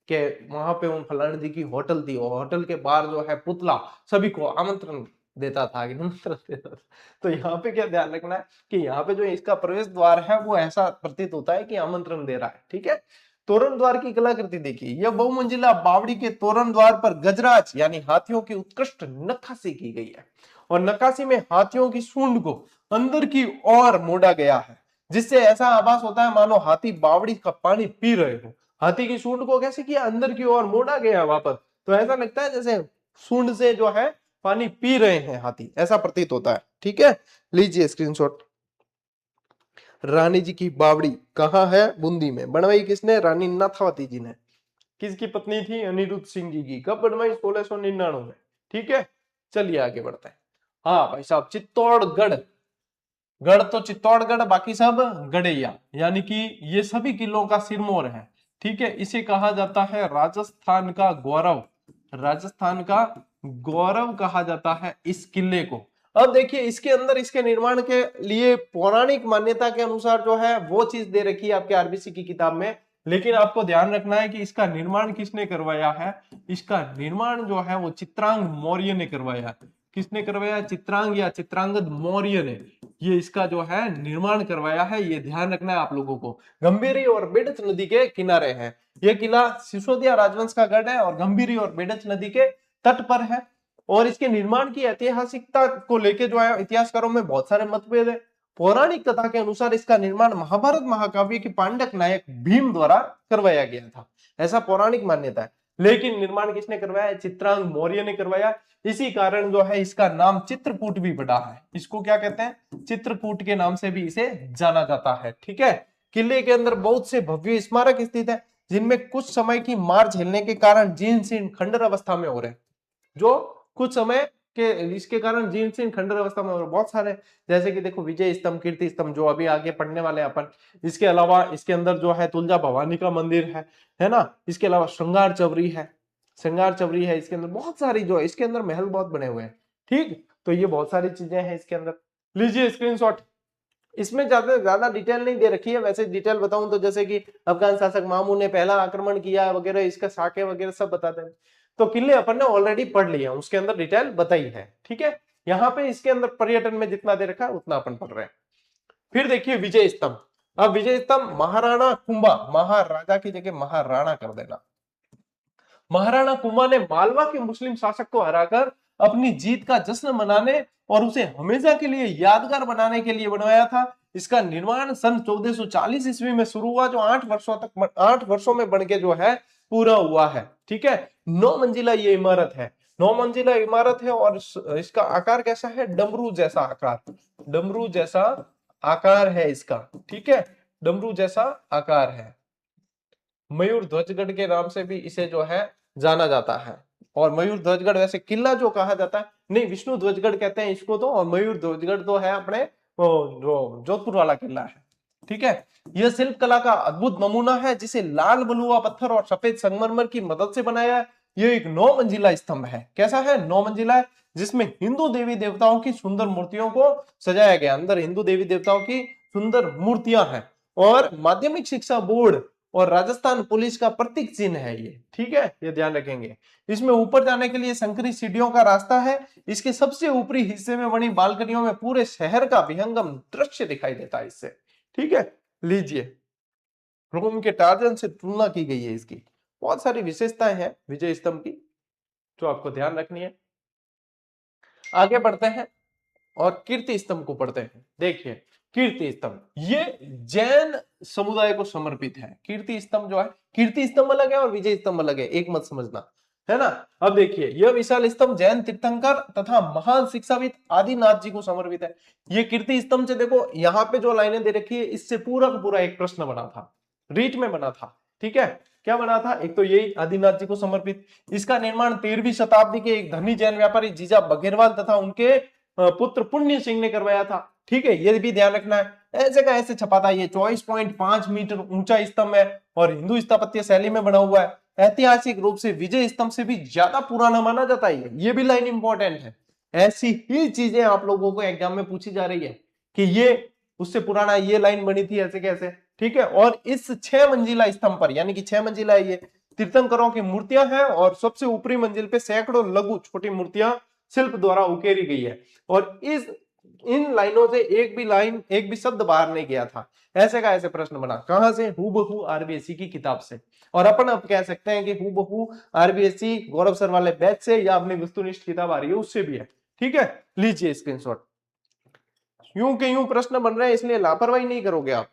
कि वहां पे उन फलाने जी की होटल थी और होटल के बाहर जो है पुतला सभी को आमंत्रण देता था, निमंत्रण देता था। तो यहाँ पे क्या ध्यान रखना है कि यहाँ पे जो इसका प्रवेश द्वार है वो ऐसा प्रतीत होता है कि आमंत्रण दे रहा है, ठीक है। तोरण द्वार की कलाकृति देखिए, यह बहुमंजिला बावड़ी के तोरण द्वार पर गजराज यानी हाथियों की उत्कृष्ट नक्काशी की गई है, और नक्काशी में हाथियों की सूंड को अंदर की ओर मोड़ा गया है, जिससे ऐसा आभास होता है मानो हाथी बावड़ी का पानी पी रहे हो। हाथी की सूंड को कैसे किया, अंदर की ओर मोड़ा गया वापस, तो ऐसा लगता है जैसे सूंड से जो है पानी पी रहे हैं हाथी, ऐसा प्रतीत होता है, ठीक है। लीजिए स्क्रीनशॉट। रानी जी की बावड़ी कहाँ है, बूंदी में। बनवाई किसने, रानी नाथावती जी ने। किसकी पत्नी थी, अनिरुद्ध सिंह जी की। कब बनवाई, 1699 में, ठीक है। चलिए आगे बढ़ते हैं। हाँ भाई साहब, चित्तौड़गढ़, गढ़ तो चित्तौड़गढ़, बाकी सब गड़ैया, यानी कि ये सभी किलों का सिरमौर है, ठीक है। इसे कहा जाता है राजस्थान का गौरव, राजस्थान का गौरव कहा जाता है इस किले को। अब देखिए इसके अंदर इसके निर्माण के लिए पौराणिक मान्यता के अनुसार जो है वो चीज दे रखी है आपके आरबीसी की किताब में, लेकिन आपको ध्यान रखना है कि इसका निर्माण किसने करवाया है। इसका निर्माण जो है वो चित्रांग मौर्य ने करवाया है। किसने करवाया, चित्रांग या चित्रांगद मौर्य ने ये इसका जो है निर्माण करवाया है, ये ध्यान रखना है आप लोगों को। गंभीरी और बेडच नदी के किनारे है यह किला, सिसोदिया राजवंश का गढ़ है और गंभीरी और बेडच नदी के तट पर है। और इसके निर्माण की ऐतिहासिकता को लेकर जो है इतिहासकारों में बहुत सारे मतभेद है। पौराणिक कथा के अनुसार इसका निर्माण महाभारत महाकाव्य के पांडक नायक भीम द्वारा करवाया गया था, ऐसा पौराणिक मान्यता है। लेकिन निर्माण किसने करवाया, चित्रांग मौर्य ने करवाया। इसी कारण जो है इसका नाम चित्रकूट भी पड़ा है। इसको क्या कहते हैं, चित्रकूट के नाम से भी इसे जाना जाता है, ठीक है। किले के अंदर बहुत से भव्य स्मारक स्थित है, जिनमें कुछ समय की मार झेलने के कारण जीर्ण शीर्ण खंडर अवस्था में हो रहे हैं। जो कुछ समय के इसके कारण जीर्ण शीर्ण खंडर अवस्था में हो रहे बहुत सारे, जैसे कि देखो विजय स्तंभ, कीर्ति स्तंभ, जो अभी आगे पढ़ने वाले हैं अपन। इसके अलावा इसके अंदर जो है तुलजा भवानी का मंदिर है ना। इसके अलावा श्रृंगार चवरी है, श्रृंगार चवरी है। इसके अंदर बहुत सारी जो है, इसके अंदर महल बहुत बने हुए हैं, ठीक। तो ये बहुत सारी चीजें हैं इसके अंदर। लीजिए स्क्रीनशॉट। इसमें ज्यादा डिटेल नहीं दे रखी है, वैसे डिटेल बताऊं तो जैसे कि अफगान शासक मामू ने पहला आक्रमण किया वगैरह, इसका साके वगैरह सब बताते हैं। तो किले अपन ने ऑलरेडी पढ़ लिए, उसके अंदर डिटेल बताई है, ठीक है। यहाँ पे इसके अंदर पर्यटन में जितना दे रखा है उतना अपन पढ़ रहे हैं। फिर देखिए विजय स्तंभ। अब विजय स्तंभ महाराणा कुंभा, महाराजा की जगह महाराणा कर देना। महाराणा कुंभा ने मालवा के मुस्लिम शासक को हराकर अपनी जीत का जश्न मनाने और उसे हमेशा के लिए यादगार बनाने के लिए बनवाया था। इसका निर्माण सन 1440 ईस्वी में शुरू हुआ, जो 8 वर्षों में बनके जो है पूरा हुआ है, ठीक है। 9 मंजिला ये इमारत है, 9 मंजिला इमारत है। और इसका आकार कैसा है, डमरू जैसा आकार, डमरू जैसा आकार है इसका, ठीक है। डमरू जैसा आकार है। मयूर ध्वजगढ़ के नाम से भी इसे जो है जाना जाता है। और मयूर ध्वजगढ़ वैसे किला जो कहा जाता है, नहीं विष्णु ध्वजगढ़ कहते हैं इसको तो, और मयूर ध्वजगढ़ तो है अपने जो जोधपुर वाला किला है, ठीक है। यह शिल्प कला का अद्भुत नमूना है, जिसे लाल बलुआ पत्थर और सफेद संगमरमर की मदद से बनाया है। यह एक 9 मंजिला स्तंभ है। कैसा है, 9 मंजिला है, जिसमें हिंदू देवी देवताओं की सुंदर मूर्तियों को सजाया गया। अंदर हिंदू देवी देवताओं की सुंदर मूर्तियां हैं। और माध्यमिक शिक्षा बोर्ड और राजस्थान पुलिस का प्रतीक चिन्ह है ये, ठीक है, ये ध्यान रखेंगे। इसमें ऊपर जाने के लिए संकरी सीढ़ियों का रास्ता है। इसके सबसे ऊपरी हिस्से में बनी बालकनियों में पूरे शहर का विहंगम दृश्य दिखाई देता है इससे, ठीक है। लीजिए, रोम के टार्जन से तुलना की गई है इसकी। बहुत सारी विशेषताएं हैं विजय स्तंभ की जो आपको ध्यान रखनी है। आगे बढ़ते हैं और कीर्ति स्तंभ को पढ़ते हैं। देखिए कीर्ति स्तंभ, ये जैन समुदाय को समर्पित है। कीर्ति स्तंभ जो है, कीर्ति स्तंभ अलग है और विजय स्तंभ अलग है, एक मत समझना, है ना। अब देखिए यह विशाल स्तंभ जैन तीर्थंकर तथा महान शिक्षाविद आदिनाथ जी को समर्पित है। ये कीर्ति स्तंभ से देखो यहाँ पे जो लाइनें दे रखी है, इससे पूरा का पूरा एक प्रश्न बना था, रीट में बना था, ठीक है। क्या बना था, एक तो यही आदिनाथ जी को समर्पित। इसका निर्माण 13वीं शताब्दी के एक धनी जैन व्यापारी जीजा बघेरवाल तथा उनके पुत्र पुण्य सिंह ने करवाया था, ठीक है, ये भी ध्यान रखना है। ऐसे का ऐसे छपा था। ये 24.5 मीटर ऊंचा स्तंभ है और हिंदू स्थापत्य शैली में बना हुआ है। ऐतिहासिक रूप से विजय स्तंभ से भी ज्यादा पुराना माना जाता है। ये भी लाइन इंपॉर्टेंट है। ऐसी ही चीजें आप लोगों को एग्जाम में पूछी जा रही है कि ये उससे पुराना ये लाइन बनी थी ऐसे कैसे, ठीक है। और इस 6 मंजिला स्तंभ पर, यानी कि 6 मंजिला है ये, तीर्थंकरों की मूर्तियां हैं और सबसे ऊपरी मंजिल पे सैकड़ों लघु छोटी मूर्तियां शिल्प द्वारा उकेरी गई है। और इन लाइनों से एक भी शब्द बाहर नहीं गया था। ऐसे का ऐसे प्रश्न बना, कहां से? हूबहू आरबीएससी की किताब से। और अपन अब कह सकते हैं कि हूबहू आरबीएससी गौरव सर वाले बैच से या अपनी वस्तुनिष्ठ किताब आ रही है उससे भी है, ठीक है। लीजिए स्क्रीनशॉट। यूं के यूं प्रश्न बन रहे हैं, इसलिए लापरवाही नहीं करोगे आप।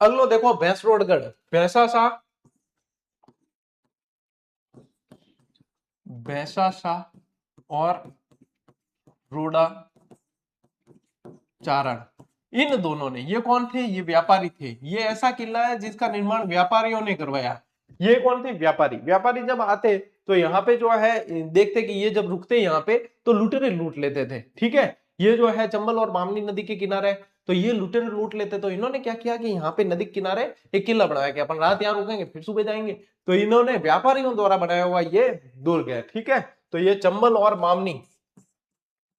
अगलो देखो भैंसरोडगढ़, भैंसा सा और रोड़ा चारण, इन दोनों ने, ये कौन थे? ये व्यापारी थे। ये ऐसा किला है जिसका निर्माण व्यापारियों ने करवाया। ये कौन थे? व्यापारी। व्यापारी जब आते तो यहाँ पे जो है देखते कि ये जब रुकते यहाँ पे तो लुटेरे लूट लेते थे, ठीक है। ये जो है चंबल और बामनी नदी के किनारे, तो ये लुटेरे लूट लेते। तो इन्होंने क्या किया कि यहाँ पे नदी के किनारे एक किला बनाया कि अपन रात यहाँ रुकेंगे फिर सुबह जाएंगे। तो इन्होंने व्यापारियों द्वारा बनाया हुआ ये दुर्ग है, ठीक है। तो ये चंबल और बामनी,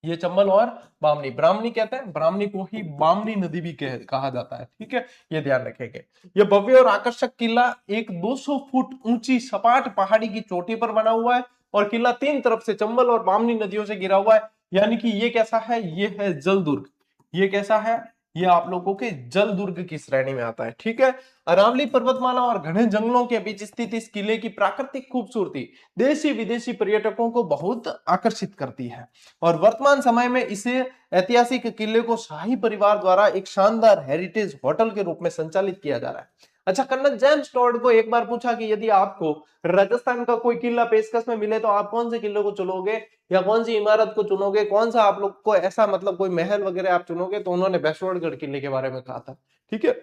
ये चंबल और बामनी, ब्राह्मणी कहते हैं, ब्राह्मणी को ही बामनी नदी भी कहा जाता है, ठीक है। ये ध्यान रखेंगे। ये भव्य और आकर्षक किला एक 200 फुट ऊंची सपाट पहाड़ी की चोटी पर बना हुआ है और किला 3 तरफ से चंबल और बामनी नदियों से घिरा हुआ है। यानी कि ये कैसा है? ये है जल दुर्ग। ये कैसा है? ये आप लोगों के जल दुर्ग की श्रेणी में आता है, ठीक है। अरावली पर्वतमाला और घने जंगलों के बीच स्थित इस किले की प्राकृतिक खूबसूरती देशी विदेशी पर्यटकों को बहुत आकर्षित करती है और वर्तमान समय में इसे ऐतिहासिक किले को शाही परिवार द्वारा एक शानदार हेरिटेज होटल के रूप में संचालित किया जा रहा है। अच्छा, कर्नल जेम्स टॉड को एक बार पूछा कि यदि आपको राजस्थान का कोई किला पेशकश में मिले तो आप कौन से किले को चुनोगे या कौन सी इमारत को चुनोगे, कौन सा आप लोग को ऐसा मतलब कोई महल वगैरह आप चुनोगे, तो उन्होंने भैंसरोडगढ़ किले के बारे में कहा था, ठीक है।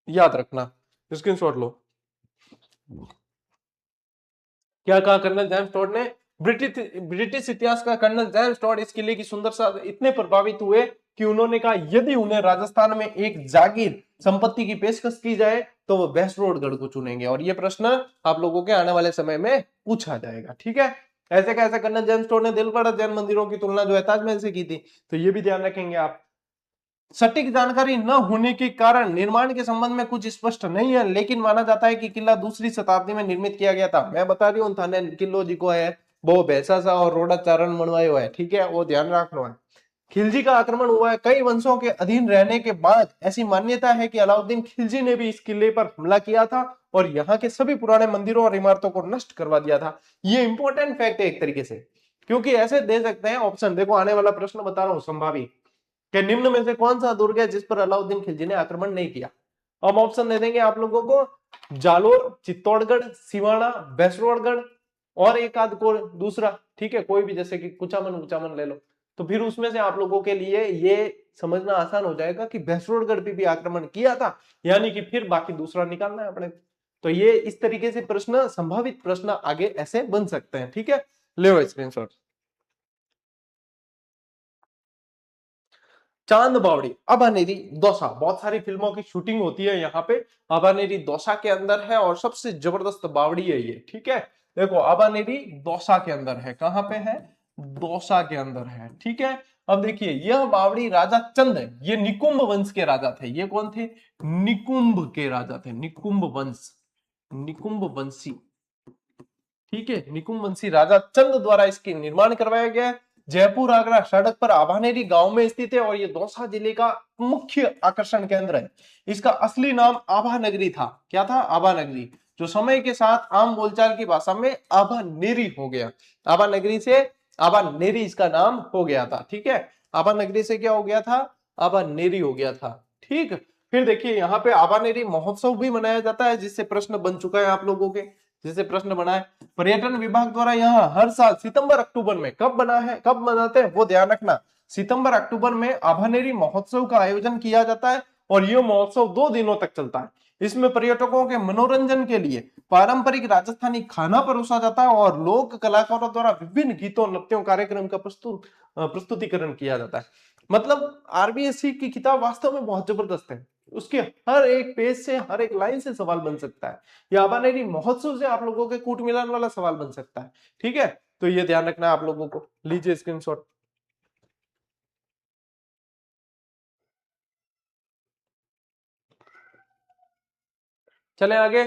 याद रखना, स्क्रीनशॉट लो। क्या कहा कर्नल जेम्स टॉड ने? ब्रिटिश इतिहास का कर्नल जेम्स टॉड इस किले की सुंदरता से इतने प्रभावित हुए कि उन्होंने कहा यदि उन्हें राजस्थान में एक जागीर संपत्ति की पेशकश की जाए तो वो भैंसरोडगढ़ को चुनेंगे। और ये प्रश्न आप लोगों के आने वाले समय में पूछा जाएगा, ठीक है। ऐसे कैसे कर्नल जेम्स टॉड ने दिलपड़ा जैन मंदिरों की तुलना जो है ताजमहल से की थी, तो ये भी ध्यान रखेंगे आप। सटीक जानकारी न होने के कारण निर्माण के संबंध में कुछ स्पष्ट नहीं है, लेकिन माना जाता है कि किला दूसरी शताब्दी में निर्मित किया गया था। मैं बता रही हूँ थाने किलो जी को है वो भैंसा सा और रोड़ा चारण बनवायो है, ठीक है, वो ध्यान रखना है। खिलजी का आक्रमण हुआ है। कई वंशों के अधीन रहने के बाद ऐसी मान्यता है कि अलाउद्दीन खिलजी ने भी इस किले पर हमला किया था और यहाँ के सभी पुराने मंदिरों और इमारतों को नष्ट करवा दिया था। ये इंपॉर्टेंट फैक्ट है एक तरीके से, क्योंकि ऐसे दे सकते हैं ऑप्शन। देखो आने वाला प्रश्न बता रहा हूं संभावी कि निम्न में से कौन सा दुर्ग है जिस पर अलाउद्दीन खिलजी ने आक्रमण नहीं किया। अब ऑप्शन दे देंगे आप लोगों को, जालोर, चित्तौड़गढ़, सिवाना, भैंसरोडगढ़ और एक आध को दूसरा, ठीक है, कोई भी, जैसे कि कुचामन ले लो। तो फिर उसमें से आप लोगों के लिए ये समझना आसान हो जाएगा कि भैंसरोडगढ़ पे भी आक्रमण किया था, यानी कि फिर बाकी दूसरा निकालना है अपने। तो ये इस तरीके से प्रश्न, संभावित प्रश्न आगे ऐसे बन सकते हैं, ठीक है। ले स्क्रीनशॉट। चांद बावड़ी अभानेरी दौसा, बहुत सारी फिल्मों की शूटिंग होती है यहाँ पे। अभानेरी दौसा के अंदर है और सबसे जबरदस्त बावड़ी है ये, ठीक है। देखो अभानेरी दौसा के अंदर है, कहां पे है? दौसा के अंदर है, ठीक है। अब देखिए यह बावड़ी राजा चंद है, ये निकुंभ वंश के राजा थे। ये कौन थे? निकुंभ के राजा थे, निकुंभ वंश, निकुंभ वंशी, ठीक है। निकुंभ वंशी राजा चंद द्वारा इसके निर्माण करवाया गया है। जयपुर आगरा सड़क पर आभानेरी गांव में स्थित है और ये दौसा जिले का मुख्य आकर्षण केंद्र है। इसका असली नाम आभा नगरी था। क्या था? आभा नगरी, जो समय के साथ आम बोलचाल की भाषा में आभानेरी हो गया। आभा नगरी से आभानेरी इसका नाम हो गया था, ठीक है। आभा नगरी से क्या हो गया था? आभानेरी हो गया था, ठीक। फिर देखिए यहाँ पे आभानेरी महोत्सव भी मनाया जाता है, जिससे प्रश्न बन चुका है आप लोगों के, जिससे प्रश्न बना है। पर्यटन विभाग द्वारा यहाँ हर साल सितंबर अक्टूबर में, कब बना है, कब मनाते हैं वो ध्यान रखना, सितंबर अक्टूबर में आभानेरी महोत्सव का आयोजन किया जाता है और ये महोत्सव 2 दिनों तक चलता है। इसमें पर्यटकों के मनोरंजन के लिए पारंपरिक राजस्थानी खाना परोसा जाता है और लोक कलाकारों द्वारा विभिन्न गीतों नृत्यों कार्यक्रम का प्रस्तुतिकरण किया जाता है। मतलब आरबीएससी की किताब वास्तव में बहुत जबरदस्त है। उसके हर एक पेज से, हर एक लाइन से सवाल बन सकता है। या आबानेरी महोत्सव से आप लोगों के कूट मिलान वाला सवाल बन सकता है। ठीक है, तो ये ध्यान रखना है आप लोगों को। लीजिए स्क्रीनशॉट। चले आगे।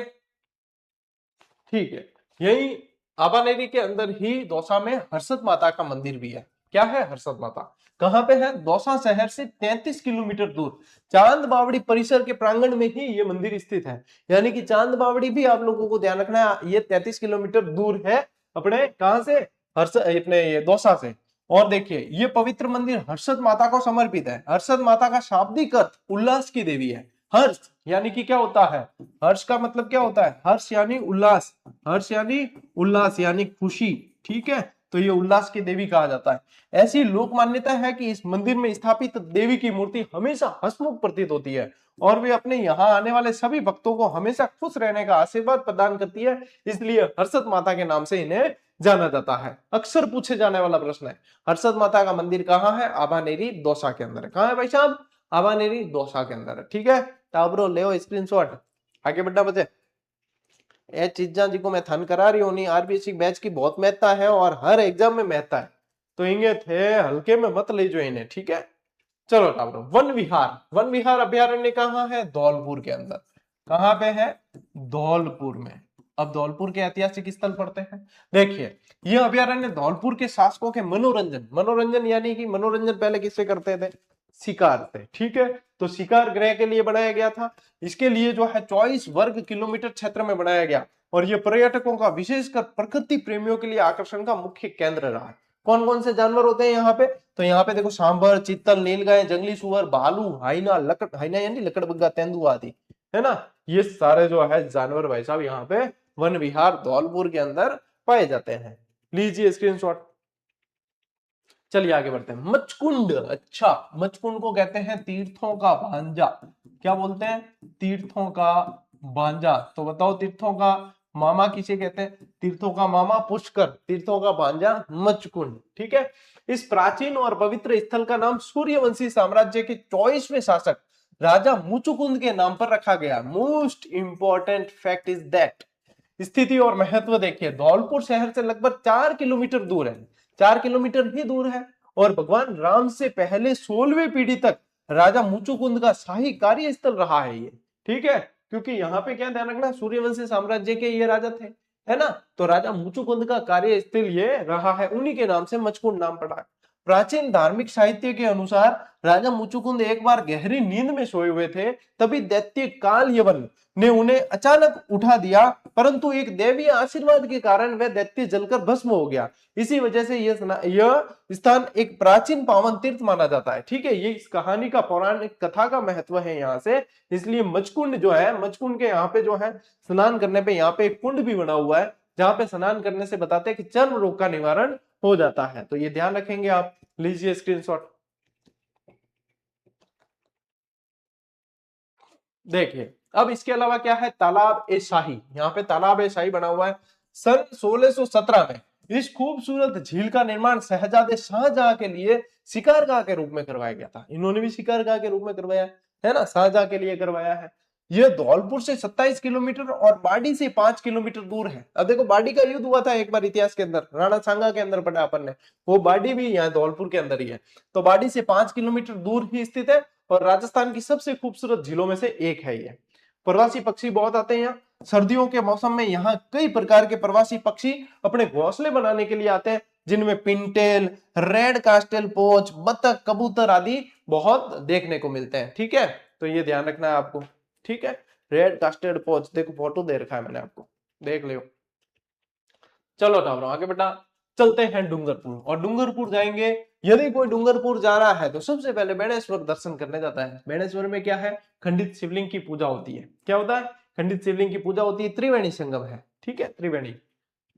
ठीक है, यही आबानेरी के अंदर ही दौसा में हर्षद माता का मंदिर भी है। क्या है हर्षद माता? कहां पे है? दौसा शहर से 33 किलोमीटर दूर चांद बावड़ी परिसर के प्रांगण में ही ये मंदिर स्थित है। यानी कि चांद बावड़ी भी आप लोगों को ध्यान रखना है, ये 33 किलोमीटर दूर है अपने कहां से? हर्ष अपने ये दौसा से। और देखिए, ये पवित्र मंदिर हर्षद माता को समर्पित है। हर्षद माता का शाब्दिक अर्थ उल्लास की देवी है। हर्ष यानी कि क्या होता है? हर्ष का मतलब क्या होता है? हर्ष यानी उल्लास, हर्ष यानी उल्लास यानी खुशी। ठीक है, तो ये उल्लास की देवी कहा जाता है। ऐसी लोक मान्यता है कि इस मंदिर में स्थापित देवी की मूर्ति हमेशा हंसमुख प्रतीत होती है और वे अपने यहाँ आने वाले सभी भक्तों को हमेशा खुश रहने का आशीर्वाद प्रदान करती है। इसलिए हर्षद माता के नाम से इन्हें जाना जाता है। अक्सर पूछे जाने वाला प्रश्न है, हर्षद माता का मंदिर कहाँ है? आबानेरी दौसा के अंदर है। कहाँ है भाई साहब? आबानेरी दौसा के अंदर है। ठीक है, टाबरो ले स्क्रीनशॉट। आगे बढ़ना बचे। ये चीजा जी को मैं थन करा रही हूँ, आरबीएससी बैच की बहुत महत्ता है और हर एग्जाम में महत्ता है, तो इंगे थे हल्के में मत ले जो इन्हें। ठीक है, चलो टाबरो। वन विहार, वन विहार अभ्यारण्य कहाँ है? धौलपुर के अंदर। कहाँ पे है? धौलपुर में। अब धौलपुर के ऐतिहासिक स्थल पढ़ते हैं। देखिए, यह अभ्यारण्य धौलपुर के शासकों के मनोरंजन, मनोरंजन यानी कि मनोरंजन पहले किससे करते थे? शिकार से। ठीक है, तो शिकार गृह के लिए बनाया गया था। इसके लिए जो है 24 वर्ग किलोमीटर क्षेत्र में बनाया गया और यह पर्यटकों का, विशेषकर प्रकृति प्रेमियों के लिए आकर्षण का मुख्य केंद्र रहा है। कौन कौन से जानवर होते हैं यहाँ पे? तो यहाँ पे देखो, सांबर, चीतल, नीलगाय, जंगली सुअर, भालू, हाइना, हाइना यानी लकड़बग्गा, तेंदुआ आदि, है ना। ये सारे जो है जानवर भाई साहब यहाँ पे वन विहार धौलपुर के अंदर पाए जाते हैं। लीजिए स्क्रीनशॉट। चलिए आगे बढ़ते हैं। मचकुंड, अच्छा, मचकुंड को कहते हैं तीर्थों का भांजा। क्या बोलते हैं? तीर्थों का भांजा। तो बताओ, तीर्थों का मामा किसे कहते हैं? तीर्थों का मामा पुष्कर, तीर्थों का भांजा मचकुंड। ठीक है, इस प्राचीन और पवित्र स्थल का नाम सूर्यवंशी साम्राज्य के 24वें शासक राजा मुचुकुंद के नाम पर रखा गया। Most important fact is that, स्थिति और महत्व देखिए, धौलपुर शहर से लगभग 4 किलोमीटर दूर है, 4 किलोमीटर ही दूर है। और भगवान राम से पहले 16वीं पीढ़ी तक राजा मुचुकुंद का शाही कार्य स्थल रहा है ये। ठीक है, क्योंकि यहाँ पे क्या ध्यान रखना, सूर्यवंशी साम्राज्य के ये राजा थे, है ना। तो राजा मुचुकुंद का कार्य स्थल ये रहा है, उन्हीं के नाम से मचकुंड नाम पड़ा है। प्राचीन धार्मिक साहित्य के अनुसार राजा मुचुकुंद एक बार गहरी नींद में सोए हुए थे, तभी दैत्य काल यवन ने उन्हें अचानक उठा दिया, परंतु एक दैवीय आशीर्वाद के कारण वह दैत्य जलकर भस्म हो गया। इसी वजह से यह स्थान एक प्राचीन पावन तीर्थ माना जाता है। ठीक है, ये इस कहानी का, पौराणिक कथा का महत्व है यहाँ से। इसलिए मचकुंड जो है, मचकुंड के यहाँ पे जो है स्नान करने पे यहाँ पे एक कुंड भी बना हुआ है, जहां पे स्नान करने से बताते हैं कि चर्म रोग का निवारण हो जाता है। तो ये ध्यान रखेंगे आप। लीजिए स्क्रीनशॉट। देखिए, अब इसके अलावा क्या है? तालाब ए शाही। यहाँ पे तालाब ए शाही बना हुआ है। सन 1617 में इस खूबसूरत झील का निर्माण शहजादे शाहजहां के लिए शिकारगाह के रूप में करवाया गया था। इन्होंने भी शिकारगाह के रूप में करवाया है ना, शाहजहां के लिए करवाया है। यह धौलपुर से 27 किलोमीटर और बाडी से 5 किलोमीटर दूर है। अब देखो, बाडी का युद्ध हुआ था एक बार इतिहास के अंदर, राणा सांगा के अंदर पढ़ा अपन ने, वो बाडी भी यहाँ धौलपुर के अंदर ही है। तो बाडी से 5 किलोमीटर दूर ही स्थित है और राजस्थान की सबसे खूबसूरत झीलों में से एक है ये। प्रवासी पक्षी बहुत आते हैं यहाँ। सर्दियों के मौसम में यहाँ कई प्रकार के प्रवासी पक्षी अपने घोंसले बनाने के लिए आते हैं, जिनमें पिंटेल, रेड कास्टेल पोच, बतख, कबूतर आदि बहुत देखने को मिलते हैं। ठीक है, तो ये ध्यान रखना है आपको। ठीक है, रेड कास्टेड पोच, देखो फोटो दे रखा है मैंने आपको, देख लियो। चलो टावरों, आगे बेटा चलते हैं डूंगरपुर। और डूंगरपुर जाएंगे, यदि कोई डूंगरपुर जा रहा है तो सबसे पहले बेणेश्वर दर्शन करने जाता है। बेणेश्वर में क्या है? खंडित शिवलिंग की पूजा होती है। क्या होता है? खंडित शिवलिंग की पूजा होती है, त्रिवेणी संगम है। ठीक है, त्रिवेणी।